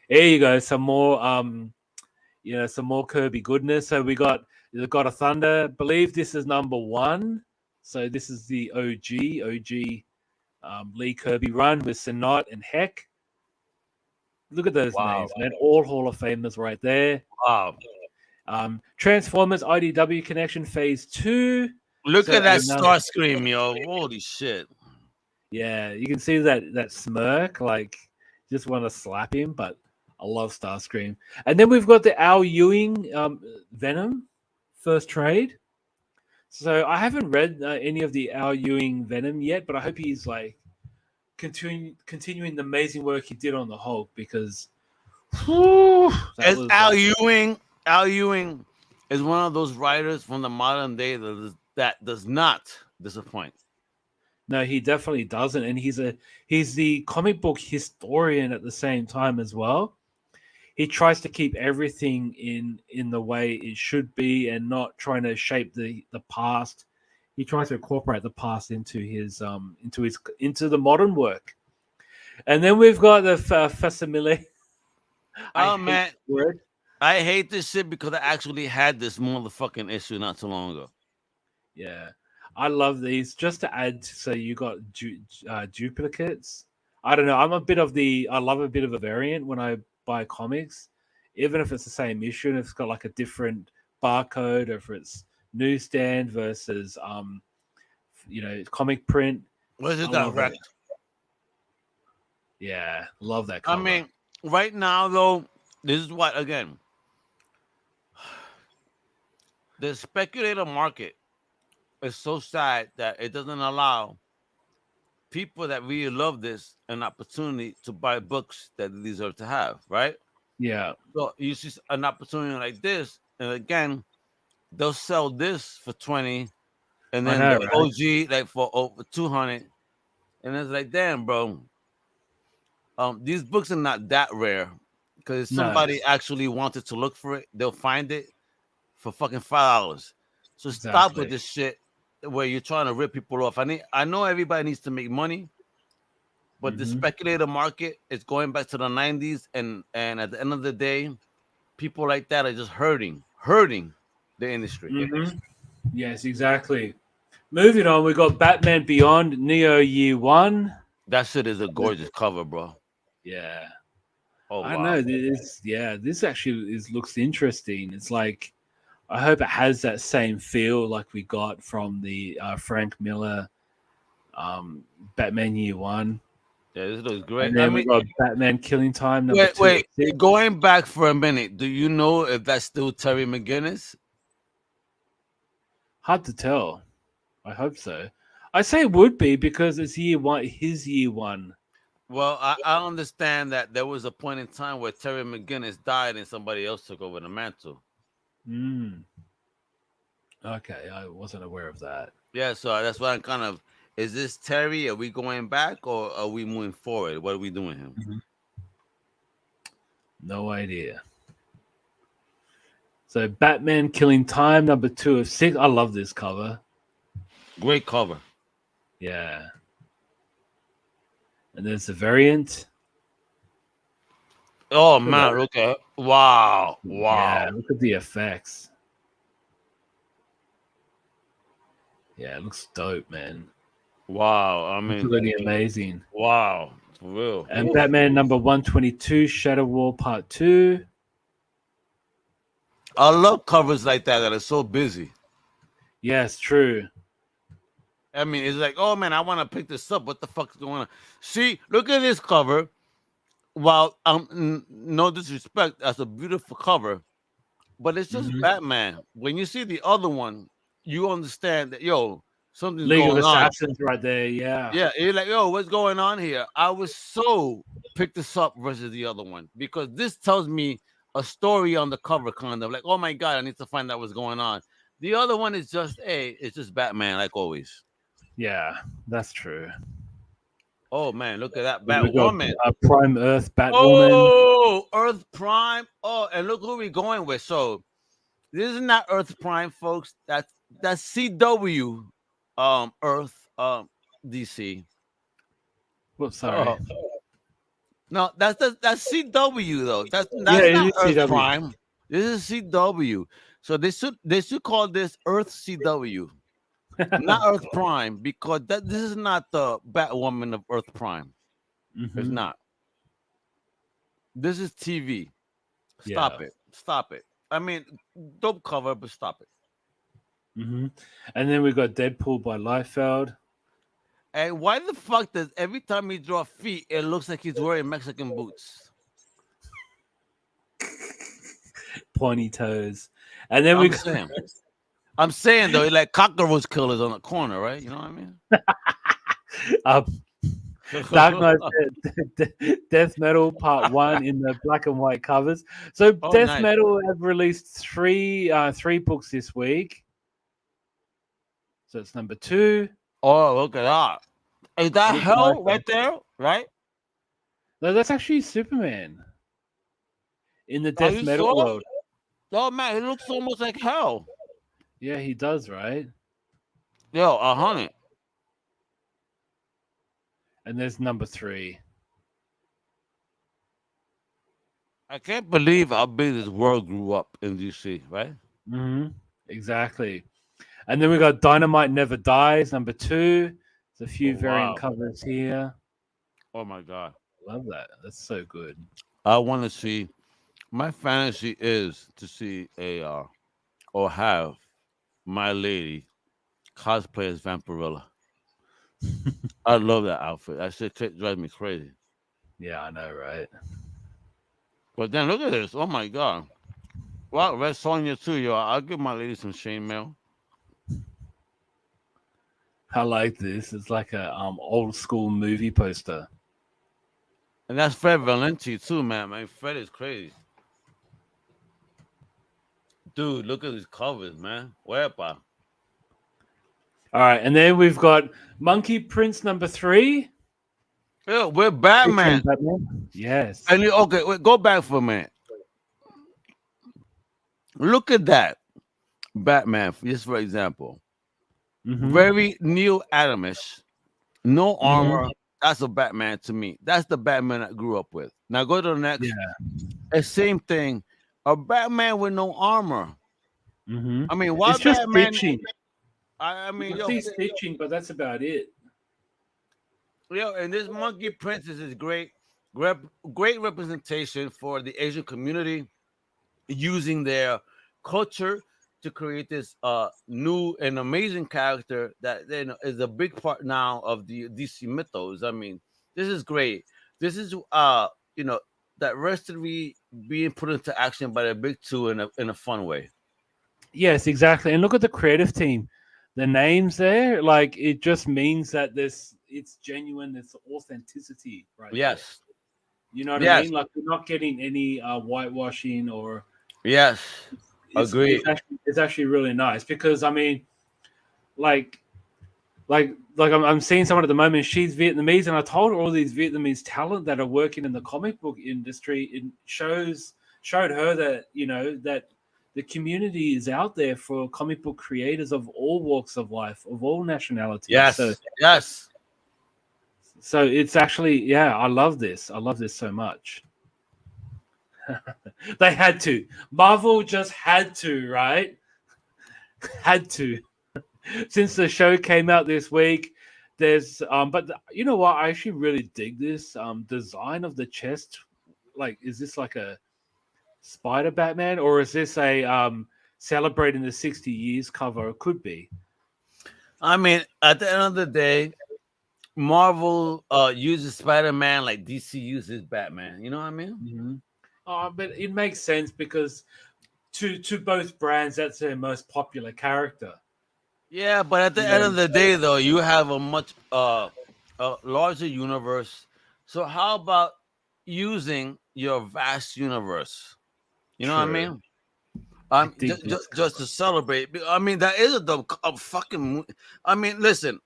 S2: There you go, some more some more Kirby goodness. So we got the God of Thunder. Believe this is number 1. So this is the OG Lee Kirby run with Sinat and Heck. Look at those
S1: Wow.
S2: names, man. All Hall of Famers right there.
S1: Wow.
S2: Transformers IDW Connection Phase 2.
S1: Look
S2: So
S1: at that
S2: another,
S1: star scream, yo. Holy shit.
S2: yeah, you can see that smirk, like just want to slap him, but I love Starscream. And then we've got the Al Ewing Venom first trade. So I haven't read any of the Al Ewing Venom yet, but I hope he's like continuing the amazing work he did on the Hulk because whew, that
S1: As
S2: was
S1: Al
S2: like
S1: Ewing, Al Ewing is one of those writers from the modern day that does not disappoint.
S2: no, he definitely doesn't, and he's the comic book historian at the same time as well. He tries to keep everything in the way it should be and not trying to shape the past. He tries to incorporate the past into the modern work. And then we've got the facsimile. I
S1: Oh
S2: hate
S1: man,
S2: the word.
S1: I hate this shit because I actually had this motherfucking issue not too long ago.
S2: Yeah, I love these. Just to add, so you got duplicates. I don't know. I love a bit of a variant when I buy comics, even if it's the same issue and it's got like a different barcode, or if it's newsstand versus comic print.
S1: Was
S2: I
S1: it
S2: love it.
S1: direct?
S2: Yeah, love that
S1: I
S2: cover.
S1: mean, right now though, this is what again. The speculator market is so sad that it doesn't allow people that really love this an opportunity to buy books that they deserve to have, right?
S2: Yeah,
S1: So you see an opportunity like this, and again, they'll sell this for 20, and
S2: I
S1: then
S2: know,
S1: the
S2: right?
S1: OG like for over 200, and it's like, damn, bro. These books are not that rare because if
S2: No,
S1: somebody actually wanted to look for it, they'll find it for fucking $5. So stop with
S2: exactly.
S1: this shit where you're trying to rip people off. I know everybody needs to make money, but the
S2: Hmm.
S1: speculator market is going back to the 90s, and at the end of the day, people like that are just hurting the industry.
S2: Hmm. Yes, exactly. Moving on, we got Batman Beyond Neo Year One.
S1: That shit is a gorgeous cover, bro.
S2: Yeah,
S1: Oh
S2: I
S1: wow.
S2: know this. Yeah, this actually looks interesting. It's like I hope it has that same feel like we got from the Frank Miller Batman Year One,
S1: Yeah, this looks great.
S2: and
S1: I
S2: then we
S1: mean,
S2: got Batman Killing Time number
S1: wait,
S2: two of
S1: wait.
S2: six.
S1: Going back for a minute, do you know if that's still Terry McGinnis?
S2: Hard to tell. I hope so. I say it would be because it's year one, his year one.
S1: Well, I understand that there was a point in time where Terry McGinnis died and somebody else took over the mantle.
S2: Mm, okay, I wasn't aware of that.
S1: Yeah, so that's why I'm kind of. Is this Terry? Are we going back or are we moving forward? What are we doing here?
S2: Mhm. No idea. So Batman Killing Time number two of six. I love this cover.
S1: Great cover.
S2: Yeah. And there's the variant.
S1: Oh
S2: Look at
S1: man, look at wow,
S2: that. Yeah,
S1: wow,
S2: look at the effects. Yeah, it looks dope, man.
S1: wow. I mean,
S2: Absolutely amazing.
S1: wow, for real.
S2: And
S1: Oof.
S2: Batman number 122, Shadow War Part 2.
S1: I love covers like that are so busy.
S2: Yes, true.
S1: I mean, it's like, oh man, I want to pick this up. What the fuck is going on? See, look at this cover. While no disrespect, that's a beautiful cover, but it's just
S2: Mhm.
S1: Batman. When you see the other one, you understand that yo, something's
S2: League of
S1: going on.
S2: Assassins right there. Yeah.
S1: Yeah, you're like, yo, what's going on here? I was so pick this up versus the other one because this tells me a story on the cover, kind of like, oh my god, I need to find out what's going on. The other one is just, hey, it's just Batman, like always.
S2: Yeah, that's true.
S1: Oh man, look at that
S2: We got
S1: Batwoman.
S2: Prime Earth Batwoman.
S1: Oh, Earth Prime. Oh, and look who we're going with. So this is not Earth Prime, folks. That's CW, Earth, DC.
S2: Whoops, sorry.
S1: No, that's CW though. That's
S2: It
S1: not
S2: is
S1: Earth
S2: CW.
S1: Prime. This is CW. So they should call this Earth CW, not Earth Prime, because this is not the Batwoman of Earth Prime. It's
S2: Mhm.
S1: not. This is TV.
S2: Yeah.
S1: Stop it. I mean, dope cover, but stop it.
S2: And then we got Deadpool by Liefeld.
S1: And why the fuck does every time he draw feet, it looks like he's wearing Mexican boots?
S2: Pointy toes. And then
S1: I'm saying though, like cockroach killers on the corner, right? You know what I mean?
S2: Dark Knight Death Metal Part 1 in the black and white covers. So Death Metal have released three books this week. So it's number 2.
S1: Oh, look at that. Is that Hell right there? Right?
S2: No, that's actually Superman in the Death Metal world.
S1: Oh man, it looks almost like Hell.
S2: Yeah, he does, right?
S1: Yo, 100.
S2: And there's number 3.
S1: I can't believe how big this world grew up in DC, right?
S2: Exactly. And then we got Dynamite Never Dies, number 2. There's a few variant covers here.
S1: Oh my god,
S2: love that. That's so good.
S1: I want to see. My fantasy is to see or have my lady cosplay as Vampirella. I love that outfit. That shit drives me crazy.
S2: Yeah, I know, right?
S1: But then look at this. Oh my god. Well, Red Sonja too, yo. I'll give my lady some Shane mail.
S2: I like this. It's like a old school movie poster.
S1: And that's Fred Valenti too, man. Fred is crazy. Dude, look at these covers, man. Wepa.
S2: All right, and then we've got Monkey Prince number 3.
S1: Yeah, we're Batman.
S2: Yes.
S1: And okay, wait, go back for a minute. Look at that. Batman, just for example. Very Neil Adamish. No armor. That's a Batman to me. That's the Batman I grew up with. Now go to the next.
S2: Yeah.
S1: The same thing. A Batman with no armor. I mean, why
S2: it's just
S1: Batman?
S2: stitching.
S1: I mean,
S2: you see stitching, but that's about it.
S1: Yo, and this Monkey Princess is great. Great representation for the Asian community, using their culture to create this new and amazing character that is a big part now of the DC mythos. I mean, this is great. This is that diversity being put into action by the big two in a fun way.
S2: Yes, exactly. And look at the creative team. The names there, like it just means that it's genuine, there's authenticity, right?
S1: Yes.
S2: There. You know what I mean? Like we're not getting any whitewashing or
S1: Agreed.
S2: It's actually really nice because I mean, like I'm seeing someone at the moment. She's Vietnamese, and I told her all these Vietnamese talent that are working in the comic book industry. It showed her that that the community is out there for comic book creators of all walks of life, of all nationalities.
S1: Yes.
S2: So it's actually, I love this. I love this so much. They had to. Marvel just had to, right? Had to. Since the show came out this week, there's but you know what? I actually really dig this design of the chest. Like, is this like a Spider Batman, or is this a celebrating the 60 years cover? It could be. I
S1: mean, at the end of the day, Marvel uses Spider-Man like DC uses Batman. You know what I mean?
S2: But it makes sense because to both brands, that's their most popular character.
S1: Yeah, but at the end of the day, though, you have a much larger universe. So how about using your vast universe? You know what I mean? Just to celebrate. I mean, that is a fucking. I mean, listen.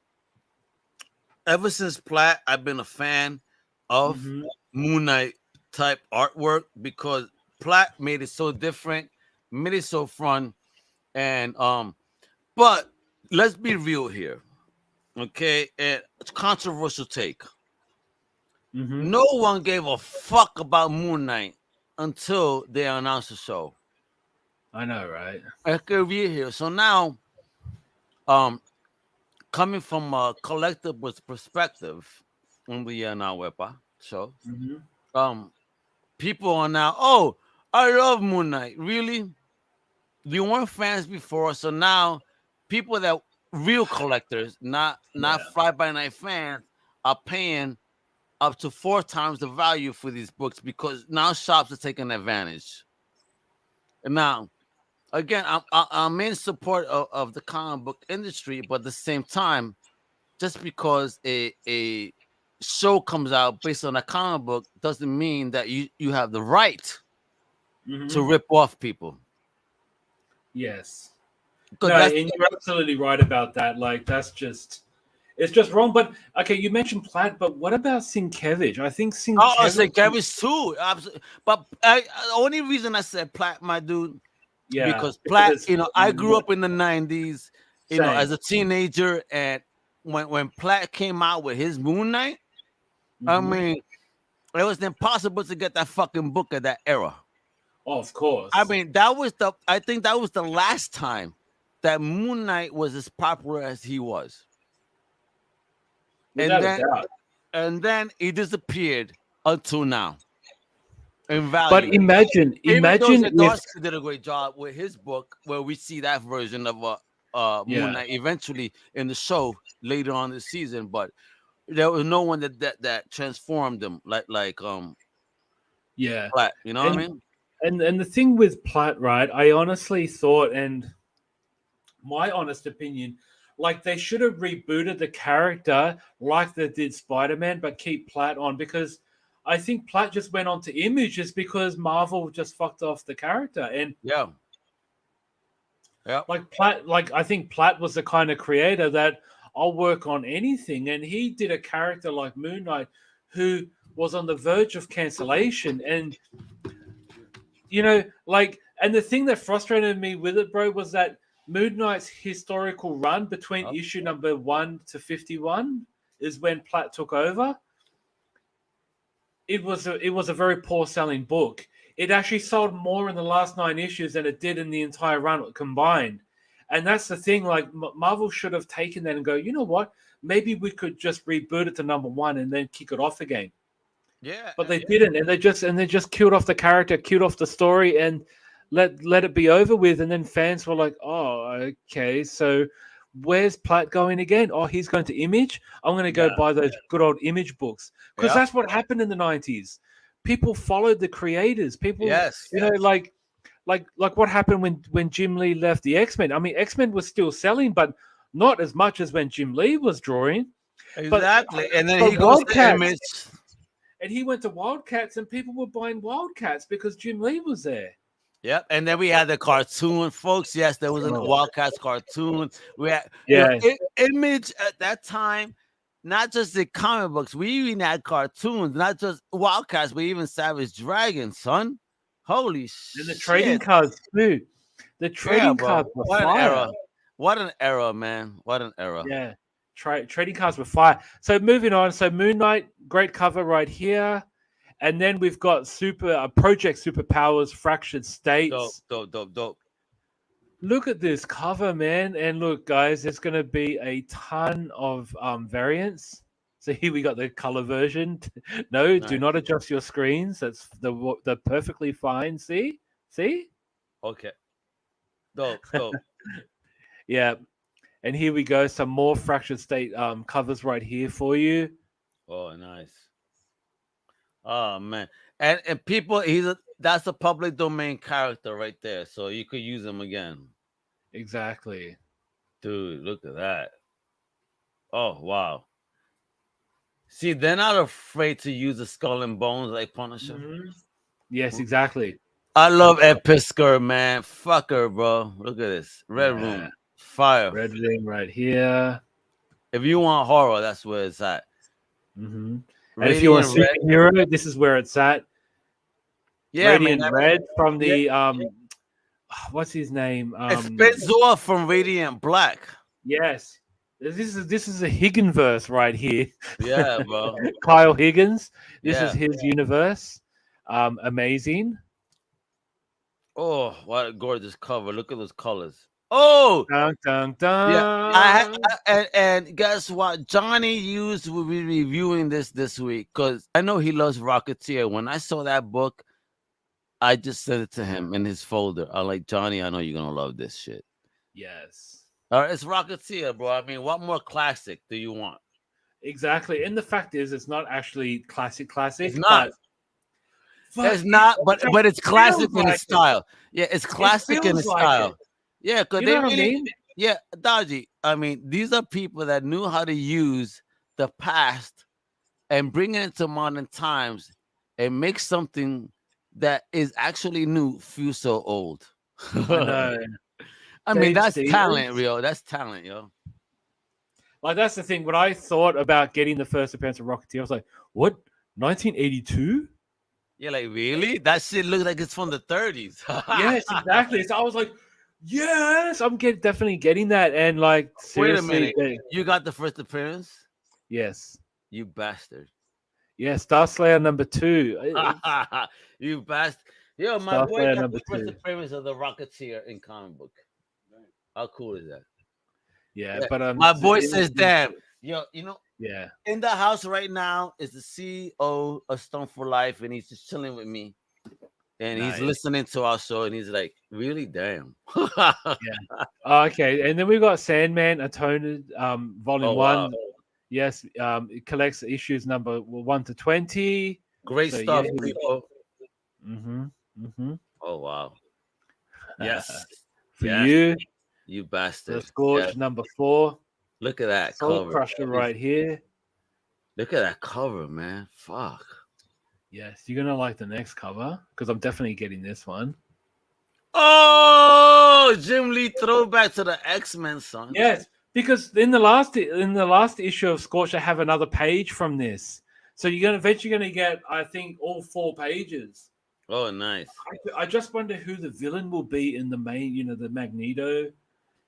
S1: ever since Platt, I've been a fan of
S2: Mhm.
S1: Moon Knight type artwork because Platt made it so different, made it so fun, and but let's be real here, okay? And it's controversial take.
S2: Mhm.
S1: No one gave a fuck about Moon Knight until they announced the show.
S2: I know, right?
S1: I could be here. So now, um, coming from a collectibles perspective on the now Wepa show,
S2: Mhm.
S1: um, people are now, oh, I love Moon Knight. Really? You weren't fans before, so now people that real collectors, not
S2: Yeah.
S1: fly by night fans, are paying up to 4 times the value for these books because now shops are taking advantage. And now, again, I'm in support of the comic book industry, but at the same time, just because a show comes out based on a comic book doesn't mean that you have the right to
S2: Mhm.
S1: rip off people.
S2: Yes.
S1: Because
S2: No,
S1: that's
S2: and you're absolutely right about that. Like, that's just it's just wrong. But okay, you mentioned Platt, but what about Sienkiewicz? I think
S1: oh, I say
S2: Sienkiewicz.
S1: Kevin's too. Absolutely. But the only reason I said Platt, my dude,
S2: Yeah,
S1: because
S2: because
S1: Platt,
S2: it's
S1: I grew up in the 90s,
S2: same.
S1: as a teenager, and when Platt came out with his Moon Knight, I
S2: Hmm.
S1: mean, it was impossible to get that fucking book at that era.
S2: Oh, of
S1: I
S2: course,
S1: mean, I think that was the last time that Moon Knight was as popular as he was. And
S2: without a
S1: then
S2: doubt.
S1: he disappeared until now in
S2: But
S1: value. Even though
S2: imagine if
S1: Zdarsky did a great job with his book, where we see that version of Moon
S2: yeah,
S1: Knight eventually in the show later on this season, but there was no one that transformed him like
S2: yeah,
S1: Platt. You know what I
S2: and
S1: mean?
S2: and the thing with Platt, right? I honestly thought, and my honest opinion, like they should have rebooted the character like they did Spider-Man, but keep Platt on because I think Platt just went on to Image just because Marvel just fucked off the character. And
S1: Yeah, yeah,
S2: like Platt, like I think Platt was the kind of creator that I'll work on anything. And he did a character like Moon Knight who was on the verge of cancellation. And like, and the thing that frustrated me with it, bro, was that Moon Knight's historical run between
S1: oh,
S2: issue number 1 to 51 is when Platt took over. It was a very poor selling book. It actually sold more in the last 9 issues than it did in the entire run combined. And that's the thing. Like Marvel should have taken that and go, you know what? Maybe we could just reboot it to number 1 and then kick it off again.
S1: yeah,
S2: But they didn't, and they just killed off the character, killed off the story, and let it be over with. And then fans were like, "Oh, okay, so where's Platt going again? Oh, he's going to Image. I'm going to go
S1: yeah,
S2: buy those good old Image books because
S1: yeah.
S2: that's what happened in the '90s. People followed the creators. People,
S1: Yes,
S2: like what happened when Jim Lee left the X-Men. I mean, X-Men was still selling, but not as much as when Jim Lee was drawing. But
S1: exactly. And then he
S2: but
S1: goes to
S2: Wildcats.
S1: Image.
S2: And he went to Wildcats, and people were buying Wildcats because Jim Lee was there.
S1: Yep. And then we had the cartoon, folks. Yes, there was a
S2: Oh,
S1: Wildcats cartoon. We had,
S2: yeah,
S1: Image at that time, not just the comic books. We even had cartoons, not just Wildcats, but even Savage Dragon, son. Holy
S2: and the trading
S1: shit.
S2: cards too. The
S1: Yeah,
S2: trading
S1: bro.
S2: cards were
S1: What an
S2: fire.
S1: era. What an era, man. What an era.
S2: Yeah, trading cards were fire. So moving on. So Moon Knight, great cover right here, and then we've got Project Superpowers, Fractured
S1: Dope,
S2: States.
S1: dope, dope, dope.
S2: Look at this cover, man. And look, guys, there's going to be a ton of variants. So here we got the color version. No, do
S1: Nice.
S2: not adjust your screens. That's the perfectly fine. See?
S1: Okay. Dope, dope.
S2: Yeah. And here we go. Some more Fractured State covers right here for you.
S1: Oh, nice. Oh man. And people, that's a public domain character right there. So you could use him again.
S2: Exactly.
S1: Dude, look at that. Oh wow. See, they're not afraid to use the skull and bones like Punisher.
S2: Mhm. Yes, exactly.
S1: I love Ed Piskor, man. Fuck her, bro. Look at this. Red
S2: Yeah.
S1: Room. Fire.
S2: Red ring right here.
S1: If you want horror, that's where it's at.
S2: And if you want superhero, this is where it's at.
S1: Yeah,
S2: Radiant
S1: man,
S2: Red from the what's his name?
S1: It's Benzor from Radiant Black.
S2: Yes. This is a Higginverse right here.
S1: Yeah, bro.
S2: Kyle Higgins. This is his universe. Amazing.
S1: Oh, what a gorgeous cover. Look at those colors. Oh,
S2: dun, dun, dun.
S1: Yeah. And guess what? Johnny Hughes will be reviewing this week because I know he loves Rocketeer. When I saw that book, I just sent it to him in his folder. I'm like, Johnny, I know you're gonna love this shit.
S2: Yes.
S1: All right, it's Rocketeer, bro. I mean, what more classic do you want?
S2: Exactly. And the fact is, it's not actually classic.
S1: It's not. It's not, but it's classic in its style. Yeah, it's classic in its style. Yeah, because they really, yeah, Dodgy. I mean, these are people that knew how to use the past and bring it into modern times and make something that is actually new feel so old.
S2: I know.
S1: I mean, that's talent, yo. That's talent, yo.
S2: Like, that's the thing. When I thought about getting the first appearance of Rocketeer, I was like, what? 1982?
S1: Yeah, like, really? That shit looks like it's from the 30s.
S2: Yes, exactly. So I was like, yes, I'm definitely getting that. And, like, seriously.
S1: Wait a minute. You got the first appearance?
S2: Yes.
S1: You bastard.
S2: Yeah, Star Slayer #2.
S1: You bastard. Yo, my boy got the first appearance of the Rocketeer in comic book. How cool is that?
S2: Yeah, but
S1: my boy says, damn. Yo, you know,
S2: yeah,
S1: in the house right now is the CEO of Stone for Life, and he's just chilling with me. And he's listening to our show, and he's like, really? Damn.
S2: Yeah. Okay, and then we got Sandman, Atoned, Volume 1. Wow. Yes, it collects issues number 1 to 20.
S1: Great stuff, people. Oh, wow. Yes.
S2: For you.
S1: You bastard.
S2: The Scorch number 4.
S1: Look at that
S2: Soul
S1: cover.
S2: Crusher right here.
S1: Look at that cover, man. Fuck.
S2: Yes, you're going to like the next cover because I'm definitely getting this one.
S1: Oh, Jim Lee throwback to the X-Men, son.
S2: Yes, because in the last issue of Scorch, I have another page from this. So you're eventually going to get, I think, all 4 pages.
S1: Oh, nice.
S2: I just wonder who the villain will be in the main, the Magneto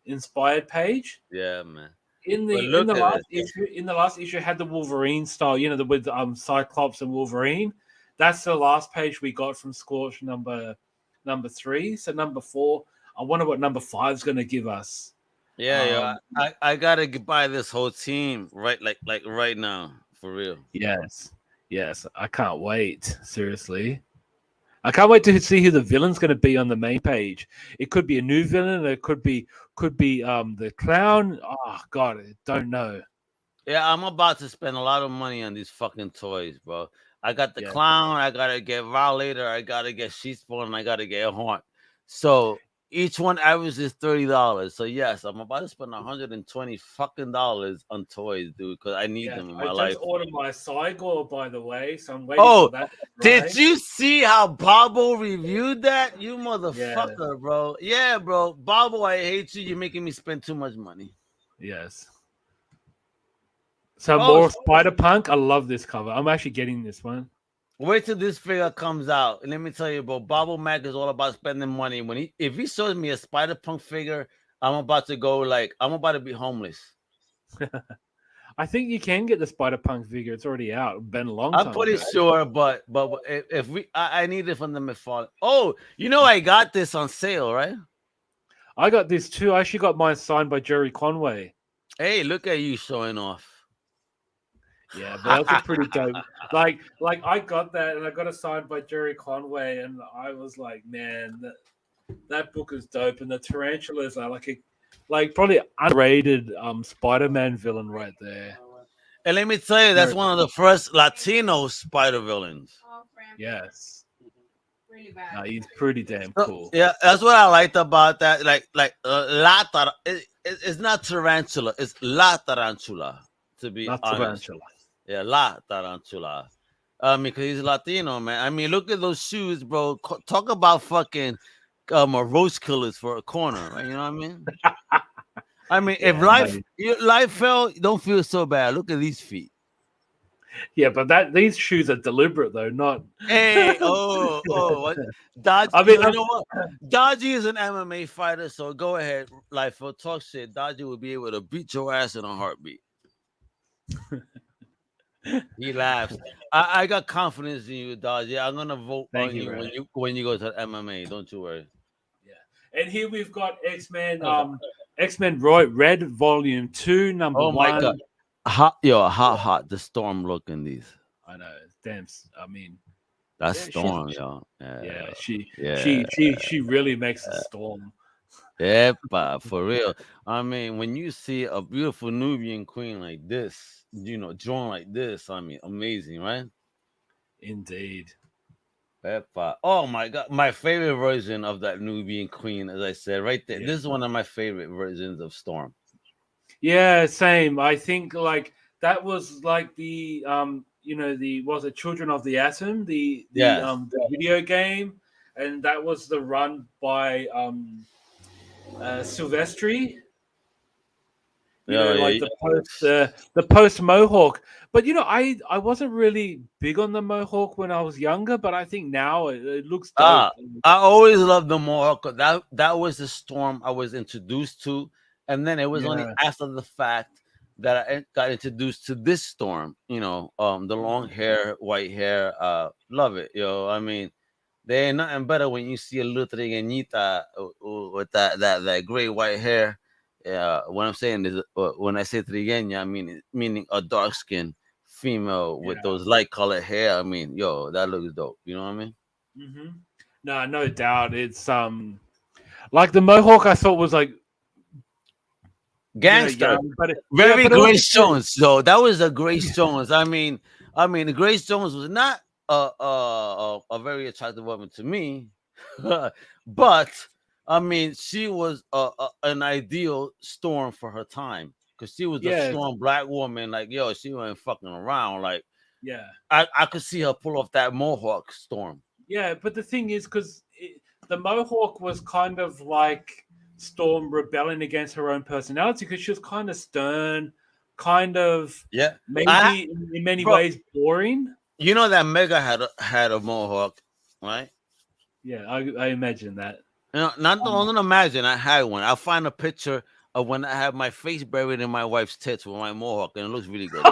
S2: inspired page.
S1: Yeah, man.
S2: In the last issue had the Wolverine style, with Cyclops and Wolverine. That's the last page we got from Scorch number 3. So number 4, I wonder what number 5 is going to give us.
S1: Yeah, I gotta buy this whole team right now for real.
S2: Yes, I can't wait. Seriously. I can't wait to see who the villain's going to be on the main page. It could be a new villain. It could be the clown. Oh God, I don't know.
S1: Yeah, I'm about to spend a lot of money on these fucking toys, bro. I got the clown. I gotta get Violator. I gotta get Sheathbone. And I gotta get Haunt. So each one averages $30. So yes, I'm about to spend $120 fucking on toys, dude, because I need them in my life.
S2: I just ordered my Cygor, by the way, so I'm waiting for that.
S1: Did you see how Bobo reviewed that? You motherfucker, bro. Yeah, bro. Bobo, I hate you. You're making me spend too much money.
S2: Yes. So more Spider-Punk. I love this cover. I'm actually getting this one.
S1: Wait till this figure comes out. And let me tell you, bro, Bobo Mac is all about spending money. If he shows me a Spider-Punk figure, I'm about to be homeless.
S2: I think you can get the Spider-Punk figure. It's already out. Been a long time.
S1: I'm pretty sure, but if I need it from them if fall. Oh, I got this on sale, right?
S2: I got this too. I actually got mine signed by Jerry Conway.
S1: Hey, look at you showing off.
S2: Yeah, but that's a pretty dope. Like I got that, and I got it signed by Jerry Conway, and I was like, man, that book is dope. And the tarantulas are like probably underrated Spider-Man villain right there.
S1: And let me tell you, that's one of the first Latino Spider villains.
S2: Yes. Really bad. He's pretty damn cool.
S1: Yeah, that's what I liked about that. It's not tarantula, it's La Tarantula, to be honest.
S2: Tarantula.
S1: Yeah, La Tarantula. Because he's Latino, man. I mean, look at those shoes, bro. Talk about fucking roast killers for a corner, right? You know what I mean? I mean, if
S2: Yeah,
S1: life fell, don't feel so bad. Look at these feet.
S2: yeah, but these shoes are deliberate though, not.
S1: Hey, what? Dodgy,
S2: I mean,
S1: you know what? Dodgy is an MMA fighter, so go ahead, life talk shit. Dodgy will be able to beat your ass in a heartbeat. He laughs. I got confidence in you, Dodgy. I'm gonna vote
S2: thank
S1: on
S2: you,
S1: you
S2: bro.
S1: when you go to MMA. Don't you worry.
S2: Yeah, and here we've got
S1: Okay.
S2: X Men Red Volume 2, number
S1: Oh my
S2: 1.
S1: god, hot. The storm look in these.
S2: I know, damn. I mean,
S1: That's
S2: yeah, she's
S1: storm, yo.
S2: yeah,
S1: Yeah.
S2: she really makes a storm.
S1: Yeah, for real. I mean, when you see a beautiful Nubian queen like this, drawn like this, I mean, amazing, right?
S2: Indeed.
S1: Wepa. Oh my god, my favorite version of that Nubian queen, as I said, right there.
S2: Yeah.
S1: This is one of my favorite versions of Storm.
S2: Yeah, same. I think like that was like the the was it Children of the Atom,
S1: Yes.
S2: the video game, and that was the run by Silvestri.
S1: Yeah,
S2: Like
S1: yeah,
S2: the post Mohawk. But I wasn't really big on the Mohawk when I was younger, but I think now it looks dope.
S1: Ah, I always loved the Mohawk. That was the Storm I was introduced to, and then it was only
S2: Yeah.
S1: after the fact that I got introduced to this Storm. The long hair, white hair. Love it, yo. I mean, there ain't nothing better when you see a little trigueñita with that gray white hair. Yeah, what I'm saying is, when I say trigueña, I mean meaning a dark skinned female with
S2: Yeah.
S1: those light colored hair. I mean, yo, that looks dope. You know what I mean?
S2: hmm No doubt. It's like the Mohawk I thought was like
S1: Gangster,
S2: young, but
S1: very
S2: but it was
S1: Grace Jones. So that was a Grace Jones. I mean, Grace Jones was not a very attractive woman to me, but I mean, she was an ideal Storm for her time because she was a
S2: yeah,
S1: strong black woman. Like, yo, she wasn't fucking around. Like,
S2: yeah,
S1: I could see her pull off that Mohawk Storm.
S2: yeah. But the thing is, because the Mohawk was kind of like Storm rebelling against her own personality because she was kind of stern, kind of
S1: Yeah,
S2: maybe in many
S1: bro,
S2: ways boring.
S1: you know that Mega had a Mohawk, right?
S2: Yeah, I imagine that.
S1: Not
S2: Um,
S1: don't imagine I had one. I'll find a picture of when I have my face buried in my wife's tits with my mohawk, and it looks really good.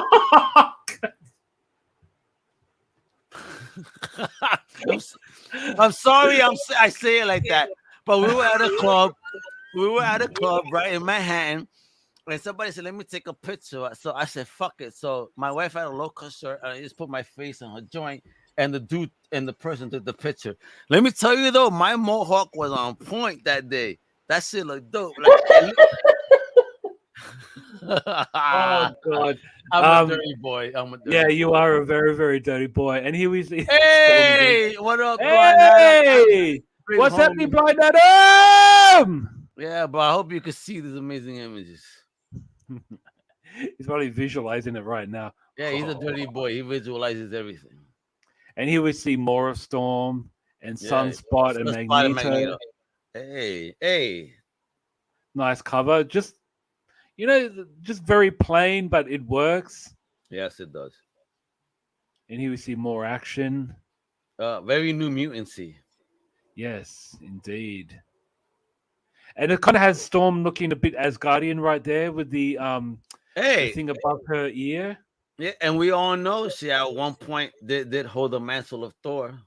S1: I'm, s- I'm sorry. I say it like that, but we were at a club. We were at a club right in Manhattan, and somebody said, "Let me take a picture." So I said, "Fuck it." So my wife had a low cut shirt, and I just put my face on her joint, and the dude and the person took the picture. Let me tell you though, my mohawk was on point that day. That shit looked dope. Like,
S2: oh God.
S1: I'm a dirty boy. I'm a dirty
S2: Yeah,
S1: boy.
S2: you are a very, very dirty boy. And here we see Storm again.
S1: Hey, what up, Blind Adam?
S2: Hey,
S1: Big
S2: what's
S1: homie.
S2: happening, Blind Adam?
S1: Yeah, but I hope you can see these amazing images.
S2: He's probably visualizing it right now.
S1: Yeah, he's a dirty boy. He visualizes everything.
S2: And here we see more of Storm and
S1: Yeah,
S2: Sunspot and
S1: Sunspot and
S2: Magneto.
S1: Hey.
S2: Nice cover. Just just very plain, but it works.
S1: Yes, it does.
S2: And here we see more action.
S1: Very New Mutancy.
S2: Yes, indeed. And it kind of has Storm looking a bit Asgardian right there with the
S1: Hey,
S2: thing above her ear.
S1: yeah, and we all know she at one point did hold the mantle of Thor.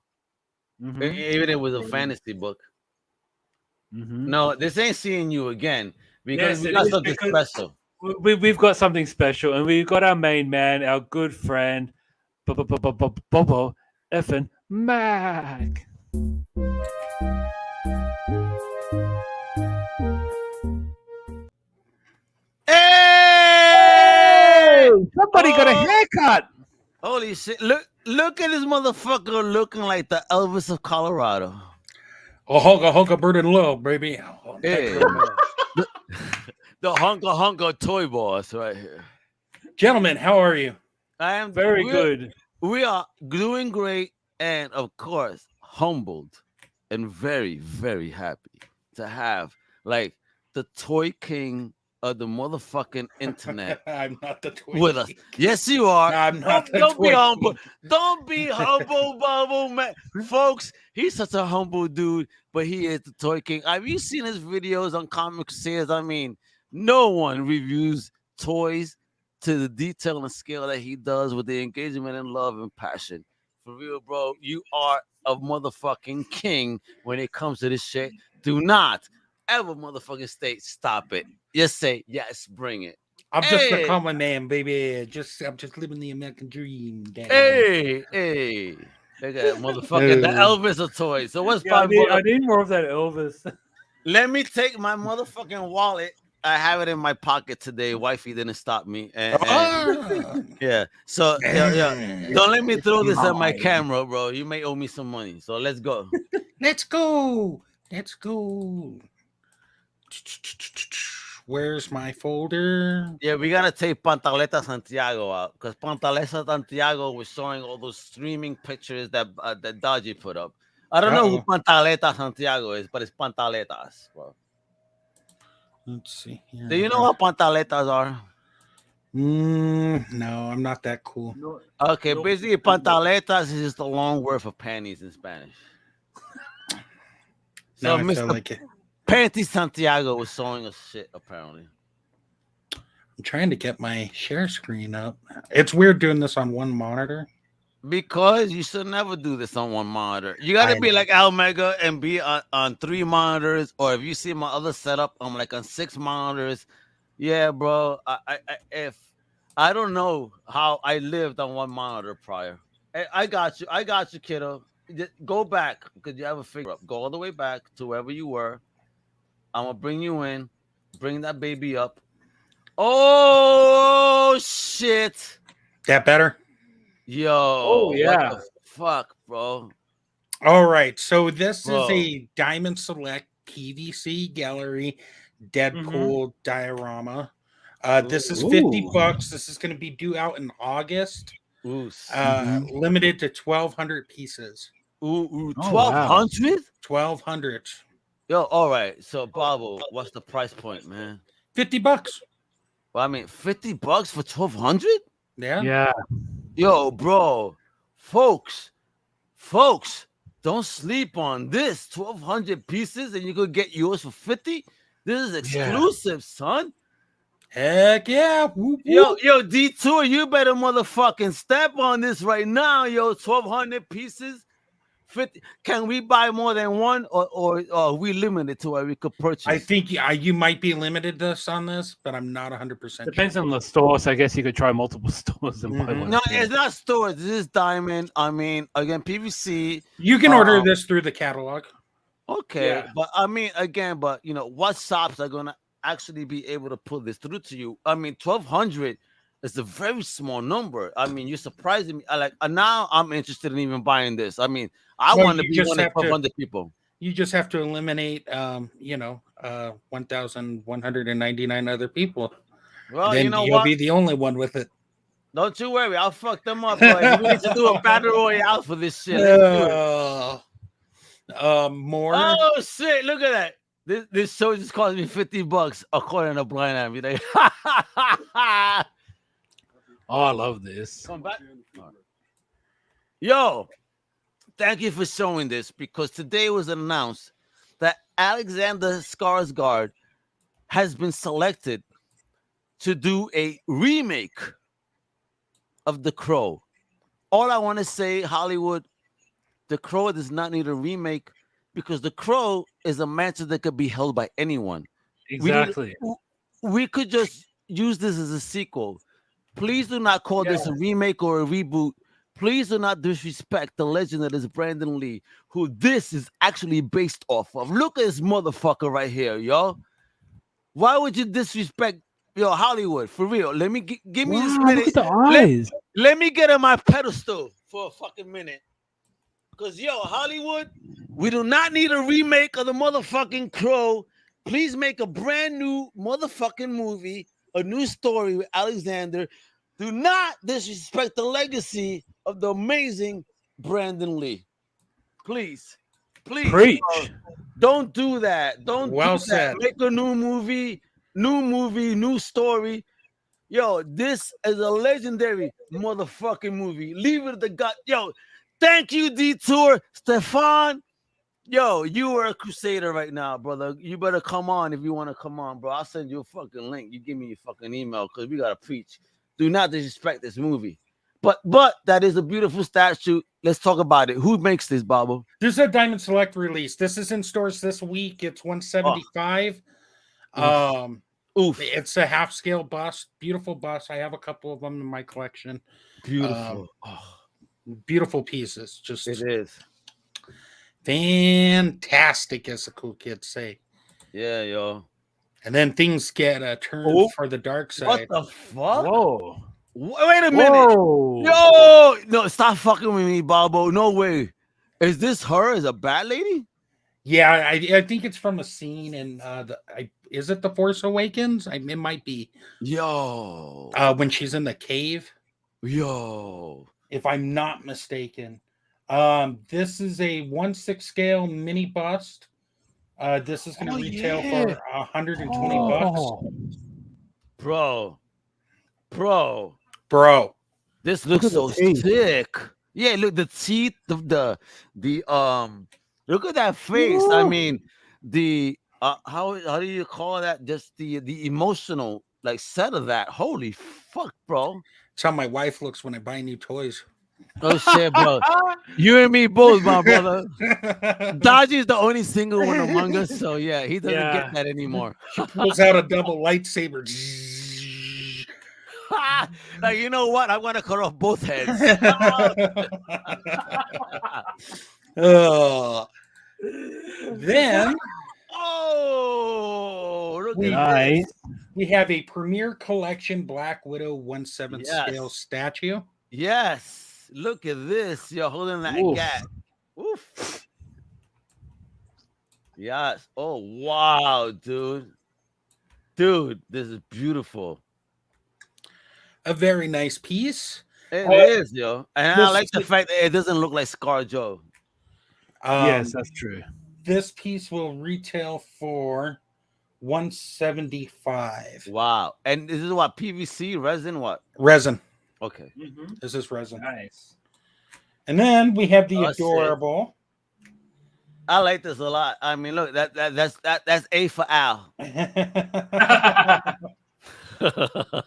S2: Mm-hmm.
S1: Even if it was a fantasy book.
S2: Mm-hmm.
S1: No, this ain't seeing you again because
S2: Yes,
S1: we
S2: it
S1: got
S2: is
S1: something
S2: because
S1: special.
S2: we've got something special, and we've got our main man, our good friend, Bobo effing Mac.
S1: Hey!
S2: Somebody got a haircut.
S1: Holy shit! Look at this motherfucker looking like the Elvis of Colorado.
S3: A hunka bird in love, baby. Oh, thank you
S1: Hey,
S3: very much.
S1: the hunka toy boss right here.
S3: Gentlemen, how are you?
S1: I am
S2: Very
S1: we're-
S2: good.
S1: We are doing great, and of course, humbled and very, very happy to have like the Toy King of the motherfucking internet
S3: I'm not the Twinkie.
S1: with us. Yes, you are.
S3: I'm not the
S1: Don't be
S3: Twinkie.
S1: humble. Don't be humble, bubble man. Folks, he's such a humble dude, but he is the toy king. Have you seen his videos on Comic Crusaders? I mean, no one reviews toys to the detail and scale that he does with the engagement and love and passion. For real, bro, you are a motherfucking king when it comes to this shit. Do not ever motherfucking state stop it. Just say yes, bring it.
S3: I'm just a
S1: Hey.
S3: common man, baby. I'm just living the American dream. Damn.
S1: Hey, look at that motherfucker. The Elvis of toys. So what's
S2: Yeah,
S1: my
S2: I need more of that Elvis.
S1: Let me take my motherfucking wallet. I have it in my pocket today. Wifey didn't stop me. Yeah. So yeah. Don't let me throw this at my camera, bro. You may owe me some money. So let's go.
S3: Let's go. Let's go. Where's my folder?
S1: Yeah, we gotta take Pantaleta Santiago out because Pantaleta Santiago was showing all those streaming pictures that that Dodgy put up. I don't know who Pantaleta Santiago is, but it's Pantaletas, bro.
S3: Let's see here.
S1: Do you know what pantaletas are?
S3: No, I'm not that cool.
S2: No,
S1: Okay,
S2: no.
S1: basically pantaletas is just a long word for panties in Spanish.
S3: No,
S1: So
S3: I feel
S1: Mr.
S3: like it.
S1: Panty Santiago was showing us shit, apparently.
S3: I'm trying to get my share screen up. It's weird doing this on one monitor.
S1: Because you should never do this on one monitor. You gotta
S3: I
S1: be
S3: know.
S1: like Almega and be on 3 monitors, or if you see my other setup, I'm like on 6 monitors. Yeah, bro. I don't know how I lived on one monitor prior. I got you, kiddo. Just go back because you have a figure up. Go all the way back to wherever you were. I'm gonna bring you in, bring that baby up. Oh shit.
S3: That better?
S1: Yo,
S2: Oh, yeah.
S1: what the fuck, bro?
S3: All right. So this
S1: Bro.
S3: is a Diamond Select PVC Gallery Deadpool diorama. This is
S1: Ooh.
S3: $50. This is going to be due out in August.
S1: Ooh,
S3: Limited to 1,200 pieces.
S1: ooh,
S2: Oh, wow.
S1: 1,200?
S3: 1,200.
S1: Yo, all right. So, Bobble, what's the price point, man?
S3: $50.
S1: Well, I mean, $50 for 1,200?
S3: Yeah.
S2: Yeah.
S1: Yo, bro, folks, don't sleep on this. 1,200 pieces, and you could get yours for 50. This is exclusive, son.
S3: Heck yeah. Whoop, whoop.
S1: Yo, Detour, you better motherfucking step on this right now, yo. 1,200 pieces, 50. Can we buy more than one, or are we limited to where we could purchase?
S3: I think you might be limited on this, but I'm not 100%.
S2: Depends on the store, so I guess you could try multiple stores and buy one.
S1: No, it's not stores. This is diamond. I mean, again, PVC.
S3: You can order this through the catalog.
S1: Okay,
S2: Yeah.
S1: but I mean, again, but you know, what shops are gonna actually be able to pull this through to you? I mean, 1,200 is a very small number. I mean, you're surprising me. Now I'm interested in even buying this. I mean, I
S3: Well,
S1: want to
S3: you
S1: be
S3: just
S1: one of
S3: have to-
S1: 1,200 people.
S3: You just have to eliminate, 1,199 other people.
S1: Well,
S3: then
S1: you know
S3: you'll
S1: what?
S3: be the only one with it.
S1: Don't you worry, I'll fuck them up. Bro. We need to do a battle royale for this shit. Let's do it.
S3: More.
S1: Oh shit! Look at that. This show just cost me $50 according to Blind Ivy. They-
S2: Oh, I love this.
S1: Come back. Yo, thank you for showing this because today was announced that Alexander Skarsgard has been selected to do a remake of The Crow. All I want to say, Hollywood, The Crow does not need a remake because The Crow is a mantle that could be held by anyone.
S2: Exactly.
S1: We could just use this as a sequel. Please do not call this a remake or a reboot. Please do not disrespect the legend that is Brandon Lee, who this is actually based off of. Look at this motherfucker right here, yo. Why would you disrespect, yo, Hollywood? For real. Let me give me this minute.
S2: Look at the eyes.
S1: Let me get on my pedestal for a fucking minute. Because, yo, Hollywood, we do not need a remake of the motherfucking Crow. Please make a brand new motherfucking movie, a new story with Alexander. Do not disrespect the legacy of the amazing Brandon Lee. Please.
S2: Preach.
S1: Bro, don't do that. Don't
S3: Well
S1: do that.
S3: said.
S1: Make a new movie. new movie, new story. Yo, this is a legendary motherfucking movie. Leave it at the gut. Yo, thank you, Detour. Stefan. Yo, you are a crusader right now, brother. You better come on if you want to come on, bro. I'll send you a fucking link. You give me your fucking email because we gotta preach. Do not disrespect this movie. But that is a beautiful statue. Let's talk about it. Who makes this, Bobo?
S3: This is a Diamond Select release. This is in stores this week. It's 175.
S1: Oof.
S3: It's a half scale bust, beautiful bust. I have a couple of them in my collection.
S1: Beautiful.
S3: Beautiful pieces. Just
S1: It is.
S3: Fantastic, as the cool kids say.
S1: Yeah, yo.
S3: And then things get turned for the dark side.
S1: What the fuck?
S2: Whoa.
S1: Wait a minute.
S2: Whoa.
S1: Yo, no, stop fucking with me, Bobo. No way. Is this her as a bad lady?
S3: Yeah, I think it's from a scene in is it The Force Awakens? It might be.
S1: Yo.
S3: When she's in the cave.
S1: Yo.
S3: If I'm not mistaken. This is a 1/6 scale mini bust. This is going to retail for $120.
S1: Bro. This looks so sick. Yeah, look, the teeth, the look at that face. Woo. I mean, the how do you call that? Just the emotional like set of that. Holy fuck, bro.
S3: That's how my wife looks when I buy new toys.
S1: Oh shit, bro. You and me both, my brother. Dodgy is the only single one among us, so yeah, he doesn't get that anymore.
S3: She pulls out a double lightsaber.
S1: Like, you know what? I'm gonna cut off both heads.
S3: Then we have a Premier Collection Black Widow 1/7 scale statue.
S1: Yes. Look at this. You're holding that gap. Oof. Yes. Oh, wow, dude. Dude, this is beautiful.
S3: A very nice piece.
S1: It is, yo. And I like the fact that it doesn't look like ScarJo.
S2: Yes, that's true.
S3: This piece will retail for $175.
S1: Wow. And this is what? PVC, resin, what?
S3: Resin.
S1: Okay.
S3: Mm-hmm. This is resin.
S2: Nice.
S3: And then we have the adorable.
S1: Sick. I like this a lot. I mean, look, that's A for Al.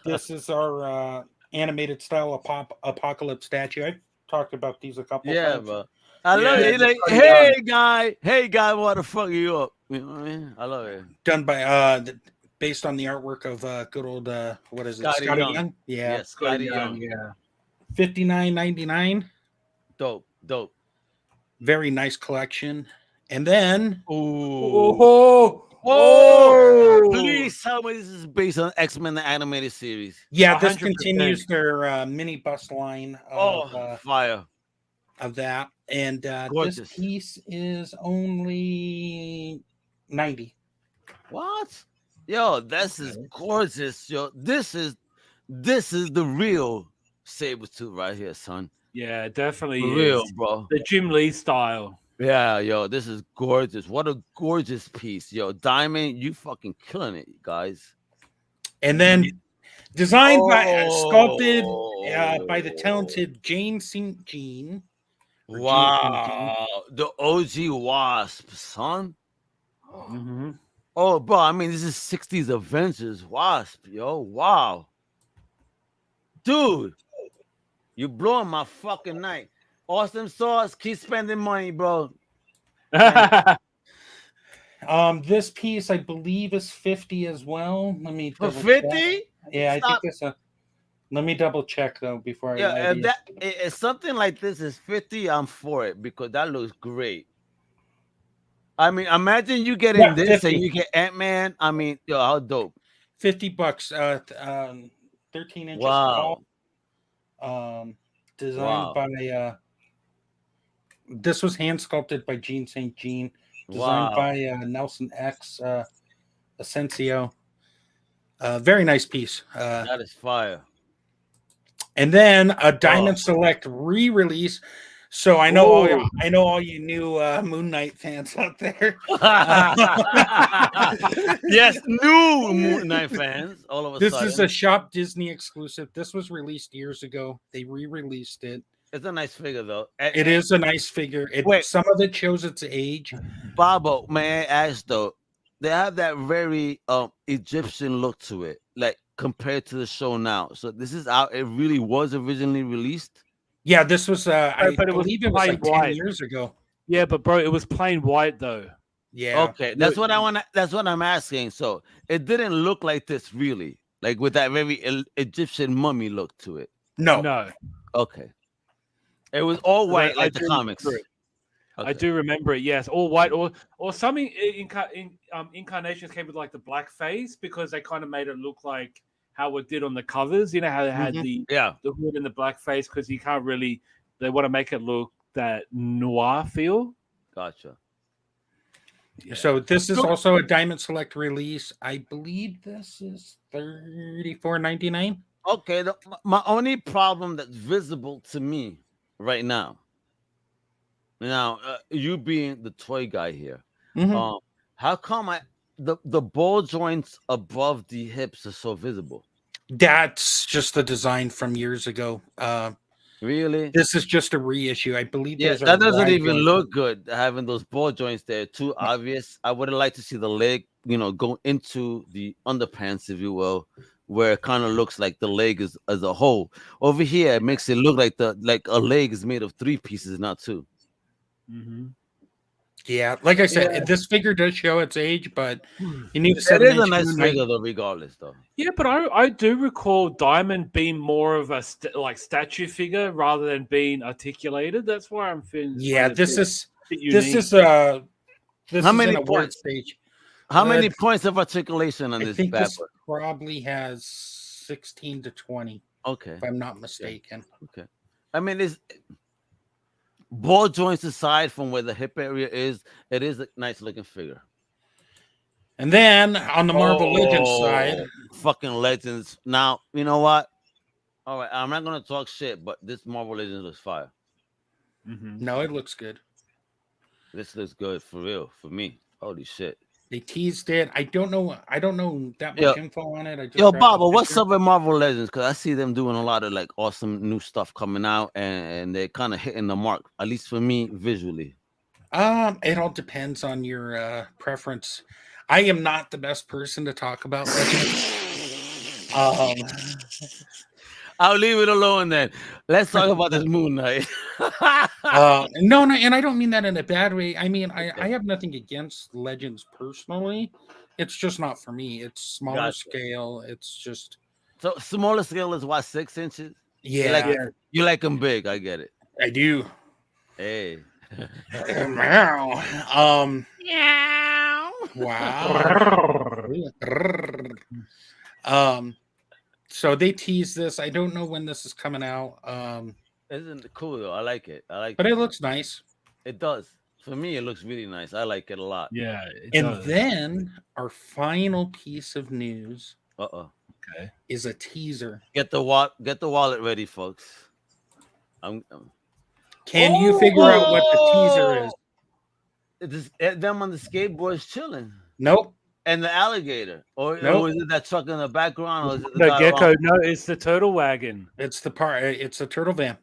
S3: This is our animated style apocalypse statue. I talked about these a couple times.
S1: Yeah, bro. I love it. Like, hey guy, what the fuck are you up? You know what I mean? I love it.
S3: Done by based on the artwork of good old what is it?
S1: Scotty Young.
S3: Yeah,
S1: Scotty Young.
S3: Yeah. $59.99.
S1: Dope.
S3: Very nice collection. And then
S1: please tell me this is based on X-Men the animated series.
S3: Yeah, this 100%. Continues their mini bust line of
S1: fire
S3: of that. And this piece is only $90.
S1: What? Yo, this is gorgeous. Yo, this is the real Sabretooth right here, son.
S2: Yeah, definitely
S1: real, bro.
S2: The Jim Lee style.
S1: Yeah, yo, this is gorgeous. What a gorgeous piece. Yo, Diamond, you fucking killing it, guys.
S3: And then designed by sculpted by the talented Jane St. Jean.
S1: Wow. The OG Wasp, son.
S2: Mm-hmm.
S1: Oh, bro, I mean, this is 60s Avengers Wasp, yo. Wow. Dude, you blowing my fucking night. Awesome sauce, keep spending money, bro.
S3: This piece, I believe, is $50 as well. Let me
S1: for $50?
S3: Yeah, I think it's a. Let me double check though before
S1: I. Yeah, if something like this is $50, I'm for it because that looks great. I mean, imagine you getting this 50. And you get Ant-Man. I mean, yo, how dope.
S3: $50. 13 inches tall. Designed by this was hand sculpted by Jean St. Jean. Designed by Nelson X Asensio. Very nice piece.
S1: That is fire.
S3: And then a Diamond Select re-release So I know
S1: Ooh.
S3: all you new Moon Knight fans out there.
S1: Yes, new Moon Knight fans. All of a
S3: This
S1: sudden,
S3: is a Shop Disney exclusive. This was released years ago. They re-released it.
S1: it's a nice figure though.
S3: It is a nice figure.
S1: Wait.
S3: Some of it shows its age.
S1: Bobo, may I ask though? They have that very Egyptian look to it, like compared to the show now. So this is how it really was originally released.
S3: Yeah, this was I
S2: but it was
S3: believe it was like 10
S2: white.
S3: years ago.
S2: Yeah, but bro, it was plain white though.
S3: Yeah.
S1: Okay, that's what I want. That's what I'm asking. So it didn't look like this really, like with that very Egyptian mummy look to it.
S2: No.
S1: Okay, it was all white like the comics.
S2: Okay. I do remember it. Yes, all white, or some incarnations came with like the black face because they kind of made it look like how it did on the covers. You know how they had the hood and the black face because you can't really. They want to make it look that noir feel.
S1: Gotcha.
S3: Yeah. So this is also a Diamond Select release. I believe this is $34.99.
S1: Okay, my only problem that's visible to me right now. Now, you being the toy guy here, how come the ball joints above the hips are so visible?
S3: That's just the design from years ago.
S1: Really?
S3: This is just a reissue. I believe.
S1: Yeah, that doesn't even look good having those ball joints there. Too obvious. I would have liked to see the leg, go into the underpants, if you will, where it kind of looks like the leg is as a whole. Over here, it makes it look like a leg is made of 3 pieces, not 2.
S2: Mm-hmm.
S3: Yeah, like I said, this figure does show its age, but you need to.
S1: It is a nice figure, though, regardless, though.
S2: Yeah, but I do recall Diamond being more of a statue figure rather than being articulated. That's why I'm feeling.
S3: Yeah, this is
S1: how many
S3: points stage.
S1: How many points of articulation on
S3: I
S1: this?
S3: think this probably has 16 to 20.
S1: Okay,
S3: if I'm not mistaken.
S1: Okay, I mean, is ball joints aside from where the hip area is, it is a nice looking figure.
S3: And then on the Marvel Legends side,
S1: fucking Legends. Now you know what? All right, I'm not gonna talk shit, but this Marvel Legends looks fire.
S3: Mm-hmm. No, it looks good.
S1: This looks good for real for me. Holy shit!
S3: They teased it. I don't know that much info on it.
S1: Baba, what's up with Marvel Legends? Because I see them doing a lot of like awesome new stuff coming out, and they're kind of hitting the mark. At least for me, visually.
S3: It all depends on your preference. I am not the best person to talk about Legends.
S1: I'll leave it alone then. Let's talk about this Moon Knight.
S3: No, and I don't mean that in a bad way. I mean, I have nothing against Legends personally. It's just not for me. It's smaller scale. It's just
S1: so smaller scale is what, 6 inches?
S3: Yeah,
S1: you like them big. I get it.
S3: I do.
S1: Hey.
S3: Wow. So they tease this. I don't know when this is coming out.
S1: Isn't it cool though? I like it.
S3: But it looks nice.
S1: It does. For me, it looks really nice. I like it a lot.
S2: Yeah.
S3: Then our final piece of news.
S2: Okay.
S3: Is a teaser.
S1: Get the wallet ready, folks.
S3: Can you figure out what the teaser
S1: is? Them on the skateboards chilling.
S3: Nope.
S1: And the alligator, or is it that truck in the background? Or is it
S2: the gecko? No, it's the turtle wagon.
S3: It's the part. It's a turtle van.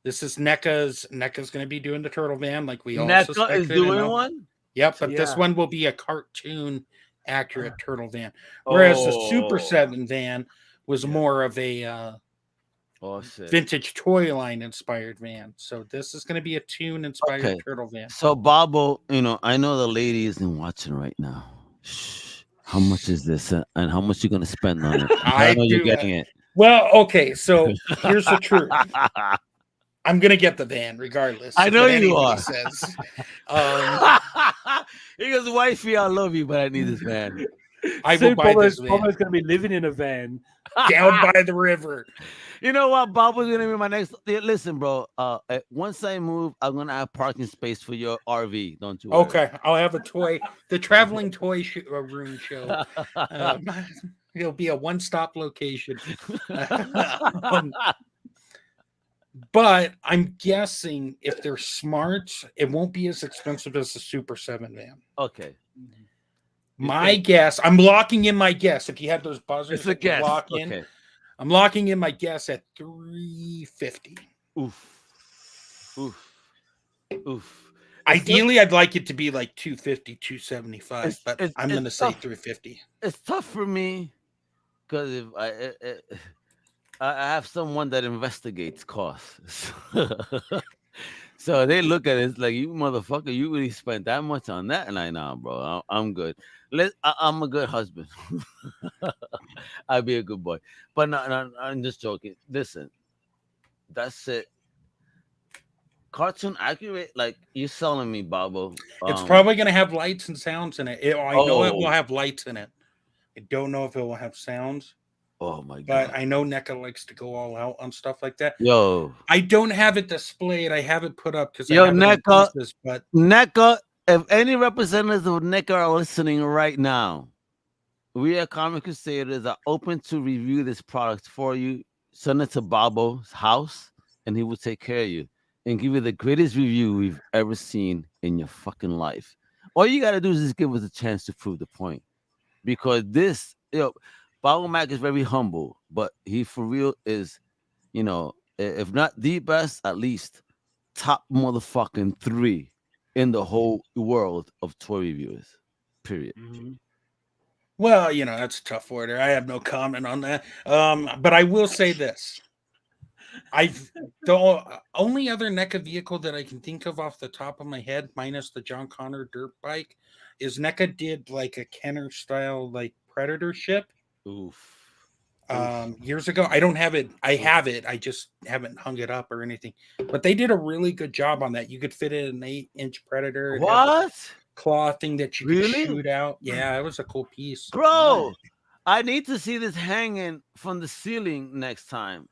S3: This is NECA's. NECA's going to be doing the turtle van, like we all
S1: NECA is doing one.
S3: Yep, but this one will be a cartoon accurate turtle van, whereas the Super 7 van was more of a vintage toy line inspired van. So this is going to be a tune inspired turtle van.
S1: So Bobo, I know the lady isn't watching right now. Shh. How much is this, and how much you going to spend on it? I know you're getting it.
S3: Well, okay. So here's the truth. I'm gonna get the van regardless.
S1: I know you are.
S3: Says.
S1: He goes, wifey, I love you, but I need this van.
S3: I will buy this van.
S2: Bobo's gonna be living in a van
S3: down by the river.
S1: You know what? Bobo's gonna be my next. Listen, bro. Once I move, I'm gonna have parking space for your RV. Don't you worry.
S3: Okay, I'll have the traveling toy room show. It'll be a one-stop location. But I'm guessing if they're smart, it won't be as expensive as the Super 7 van.
S1: Okay.
S3: My guess, I'm locking in my guess. If you have those buzzers,
S1: It's a guess.
S3: lock in.
S1: Okay.
S3: I'm locking in my guess at $350.
S1: Oof. Oof. Oof.
S3: Ideally, I'd like it to be like $250, $275, but I'm going to say
S1: tough.
S3: $350.
S1: It's tough for me because if I have someone that investigates costs. So they look at it it's like, you motherfucker, you really spent that much on that? And I know, bro, I'm good. I'm a good husband. I'll be a good boy. But no, I'm just joking. Listen, that's it. Cartoon accurate, like you're selling me, Babo.
S3: It's probably going to have lights and sounds in it. I know it will have lights in it. I don't know if it will have sounds.
S1: Oh my god!
S3: But I know NECA likes to go all out on stuff like that.
S1: Yo,
S3: I don't have it displayed. I have it put up because
S1: NECA,
S3: but
S1: NECA. If any representatives of NECA are listening right now, we at Comic Crusaders are open to review this product for you. Send it to Babo's house, and he will take care of you and give you the greatest review we've ever seen in your fucking life. All you gotta do is just give us a chance to prove the point, because this, Babo Mac is very humble, but he for real is, if not the best, at least top motherfucking 3 in the whole world of toy reviewers. Period.
S2: Mm-hmm.
S3: Well, that's a tough order. I have no comment on that. But I will say this. The only other NECA vehicle that I can think of off the top of my head, minus the John Connor dirt bike, is NECA did like a Kenner style like Predator ship.
S1: Oof.
S3: Years ago. I don't have it. I have it. I just haven't hung it up or anything. But they did a really good job on that. You could fit it in an 8-inch Predator.
S1: What?
S3: Claw thing that you
S1: really?
S3: could shoot out. Yeah, it was a cool piece.
S1: Bro, I need to see this hanging from the ceiling next time.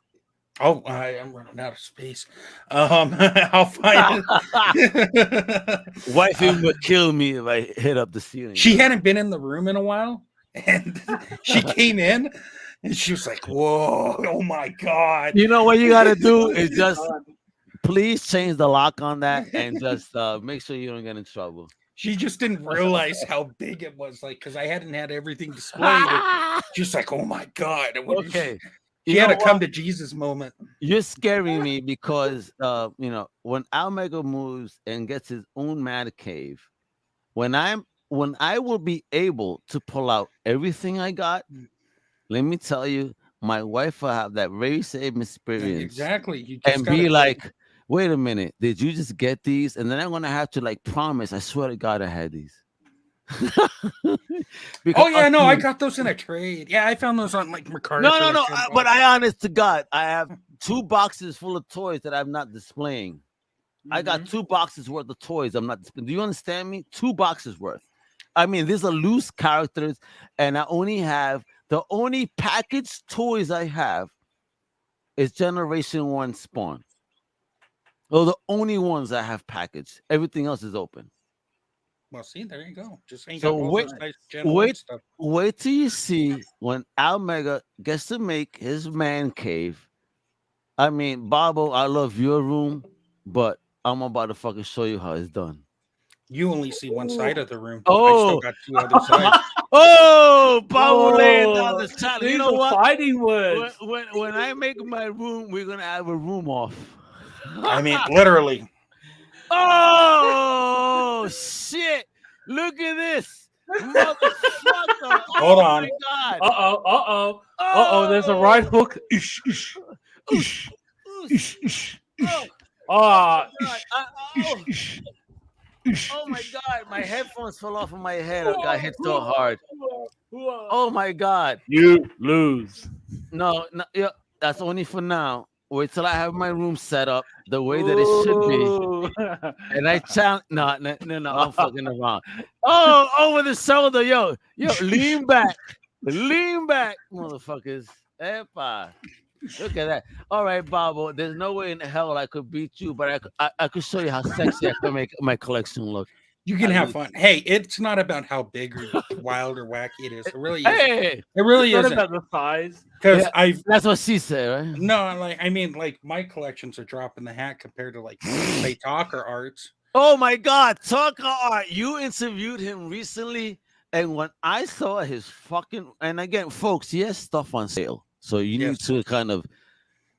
S3: Oh, I'm running out of space. I'll find it.
S1: Wifey would kill me if I hit up the ceiling.
S3: She hadn't been in the room in a while, and she came in, and she was like, "Whoa, oh my god!"
S1: You know what you got to do is just please change the lock on that and just make sure you don't get in trouble.
S3: She just didn't realize how big it was, like, because I hadn't had everything displayed. Just like, oh my god!
S1: Okay.
S3: She had a come to Jesus moment.
S1: You're scaring me because, when Almega moves and gets his own man cave, when I will be able to pull out everything I got, let me tell you, my wife will have that very same experience.
S3: Exactly.
S1: And be like, wait a minute, did you just get these? And then I'm going to have to like promise, I swear to God, I had these.
S3: I got those in a trade. Yeah, I found those on like McCarthy.
S1: No. But I honest to God, I have 2 boxes full of toys that I'm not displaying. I got 2 boxes worth of toys I'm not displaying. Do you understand me? 2 boxes worth. I mean, these are loose characters, and I only have the only packaged toys I have is Generation 1 Spawn. Those are the only ones I have packaged. Everything else is open.
S3: Well, see, there you go. Just ain't
S1: so
S3: got all those nice stuff.
S1: Wait till you see when Almega gets to make his man cave. I mean, Babo, I love your room, but I'm about to fucking show you how it's done.
S3: You only see one side of the room.
S1: Oh,
S3: I still got 2 other sides.
S1: Babo laying down the shot. You know what?
S2: Fighting words.
S1: When I make my room, we're gonna have a room off.
S3: I mean, literally.
S1: Oh shit! Look at this, motherfucker!
S3: Hold on.
S2: Oh, there's a right hook.
S1: Oh my god! My headphones fell off of my head. I got hit so hard. Oh my god!
S2: You lose.
S1: No, yeah, that's only for now. Wait till I have my room set up the way that it should be. And I challenge. No, I'm fucking around. Oh, over the shoulder, yo, lean back, motherfuckers. Epa. Look at that. All right, Babo. There's no way in hell I could beat you, but I could show you how sexy I can make my collection look.
S3: You can
S1: I
S3: have
S1: mean-
S3: fun. Hey, it's not about how big or wild or wacky it is. It really isn't.
S1: Hey,
S3: It really
S2: It's not
S3: isn't.
S2: about the size.
S3: Because
S1: Yeah.
S3: I've
S1: that's what she said, right?
S3: no, like I mean, like my collections are dropping the hat compared to like say Talker Arts.
S1: Oh my God, Tucker Art! You interviewed him recently, and when I saw his fucking, and again, folks, he has stuff on sale, so you need
S3: Yes.
S1: to kind of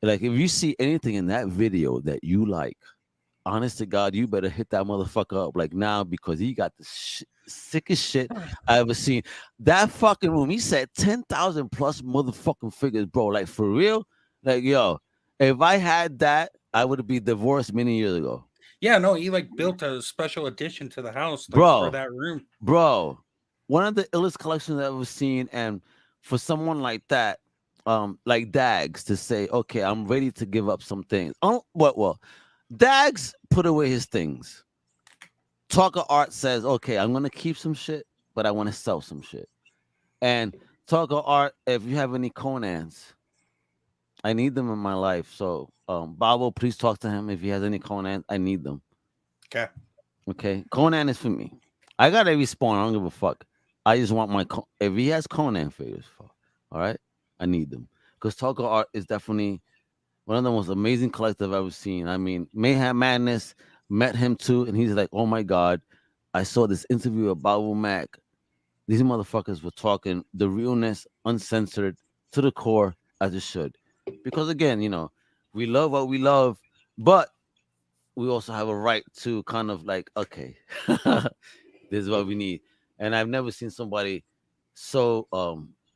S1: like if you see anything in that video that you like, honest to God, you better hit that motherfucker up like now because he got the sickest shit I ever seen. That fucking room, he said 10,000 plus motherfucking figures, bro. Like for real, like yo, if I had that, I would be divorced many years ago.
S3: Yeah, no, he like built a special addition to the house like,
S1: Bro.
S3: for that room.
S1: Bro, one of the illest collections I've ever seen, and for someone like that, like Dags, to say, okay, I'm ready to give up some things. Oh, well, Dags put away his things. Talker Art says, okay, I'm gonna keep some shit, but I want to sell some shit. And Talker Art, if you have any Conans, I need them in my life. So, Babo, please talk to him if he has any Conan. I need them.
S3: Okay.
S1: Okay, Conan is for me. I got every spawn. I don't give a fuck. I just want my if he has Conan figures, all right, I need them because Talker Art is definitely one of the most amazing collectors I've ever seen. I mean, Mayhem Madness met him too, and he's like, "Oh my God, I saw this interview of Babu Mac. These motherfuckers were talking the realness, uncensored, to the core, as it should." Because again, you know, we love what we love, but we also have a right to kind of like, okay, this is what we need. And I've never seen somebody so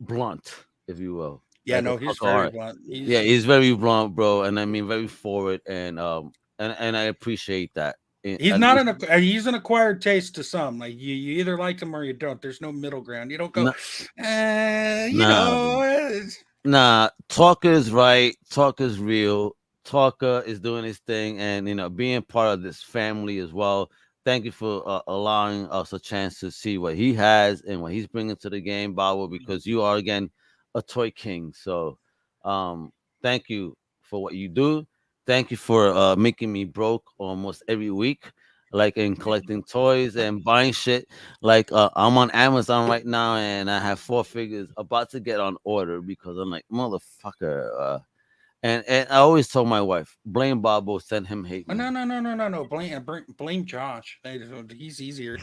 S1: blunt, if you will.
S3: Yeah,
S1: like
S3: no,
S1: a
S3: he's
S1: Tucker
S3: very
S1: Art.
S3: blunt.
S1: Yeah, he's very blunt, bro, and I mean very forward, and I appreciate that.
S3: He's not he's an acquired taste to some. Like you either like him or you don't. There's no middle ground. You don't go, you know.
S1: Nah, Talker is right. Talker is real. Talker is doing his thing, and you know, being part of this family as well. Thank you for allowing us a chance to see what he has and what he's bringing to the game, Bawa, because you are again a toy king. So, thank you for what you do. Thank you for making me broke almost every week, like in collecting toys and buying shit. Like I'm on Amazon right now, and I have 4 figures about to get on order because I'm like motherfucker. And I always told my wife, blame Bobo, send him hate.
S3: No. Blame Josh. He's easier.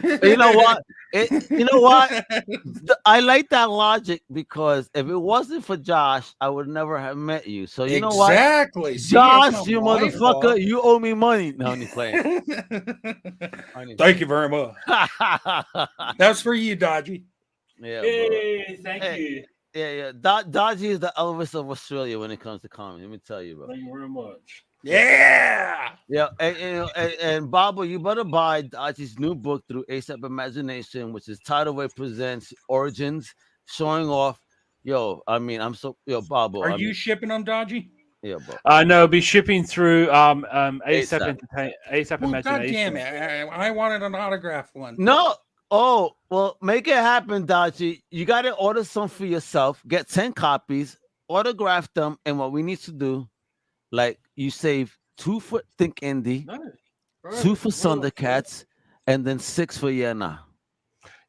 S1: You know what? You know what? I like that logic because if it wasn't for Josh, I would never have met you. So you know what?
S3: Exactly.
S1: Josh, you motherfucker, you owe me money. No, I'm playing.
S3: Thank you very much. That's for you, Dodgy.
S1: Yeah,
S2: Yay, thank you.
S1: Yeah. Dodgy is the Elvis of Australia when it comes to comics. Let me tell you, bro.
S2: Thank you very much.
S3: Yeah.
S1: Yeah, and Baba, you better buy Dodgy's new book through ASAP Imagination, which is Tidal Wave Presents Origins, showing off. Yo, I mean, I'm so Baba.
S3: Are you shipping them, Dodgy?
S1: Yeah, bro.
S2: No, it'll be shipping through ASAP
S3: Well,
S2: Imagination.
S3: God damn it! I wanted an autograph one.
S1: No. Oh, well, make it happen, Dodgy. You got to order some for yourself. Get 10 copies, autograph them, and what we need to do, like you save 2 for Think Indie, 2 for Thundercats, and then 6 for Yena.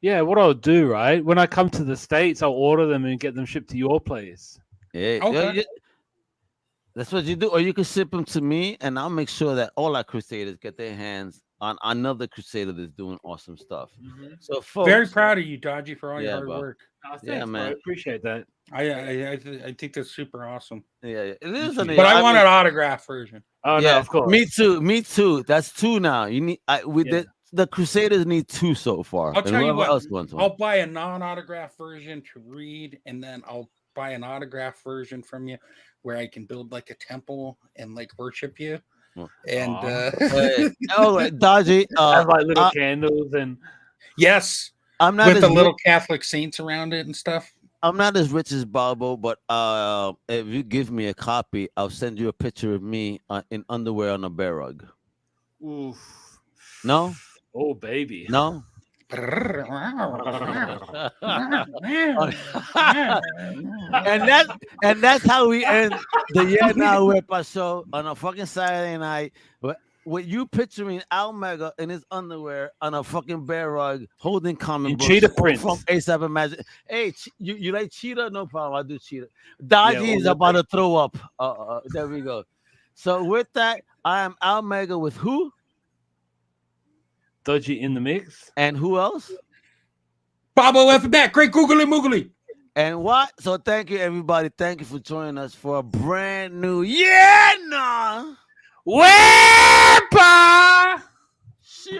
S2: Yeah, what I'll do, right? When I come to the States, I'll order them and get them shipped to your place.
S1: Yeah,
S3: okay.
S1: That's what you do. Or you can ship them to me, and I'll make sure that all our Crusaders get their hands on another Crusader that's doing awesome stuff.
S2: Mm-hmm.
S1: So, folks,
S3: very proud of you, Dodgy, for all your hard work.
S2: Oh, thanks,
S1: Yeah, man.
S2: I appreciate that.
S3: I think that's super awesome.
S1: Yeah, it is.
S3: But I want an autograph version.
S2: Oh
S1: yeah,
S2: no, of course.
S1: Me too. That's 2 now. You need. The Crusaders need 2 so far.
S3: I'll tell you what.
S1: Else wants one.
S3: I'll buy a non-autograph version to read, and then I'll buy an autograph version from you, where I can build like a temple and like worship you. And
S1: Dodgy,
S2: have like little candles and
S3: yes,
S1: I'm not
S3: with the little Catholic saints around it and stuff.
S1: I'm not as rich as Bobo, but if you give me a copy, I'll send you a picture of me in underwear on a bear rug.
S2: Oof.
S1: No?
S2: Oh baby.
S1: No?
S3: And
S1: that's how we end the Year Now Wepa show on a fucking Saturday night. with you picturing Al Mega in his underwear on a fucking bear rug holding comic
S2: In
S1: books
S2: cheetah
S1: from
S2: prints.
S1: ASAP and Magic. Hey, you like cheetah? No problem. I do cheetah. Dodgy
S2: Yeah,
S1: is about to throw up. There we go. So with that, I am Al Mega with who?
S2: Dodgy in the mix.
S1: And who else?
S3: Bobo F back. Great googly moogly.
S1: And what? So thank you, everybody. Thank you for joining us for a brand new
S2: Wepa
S1: show.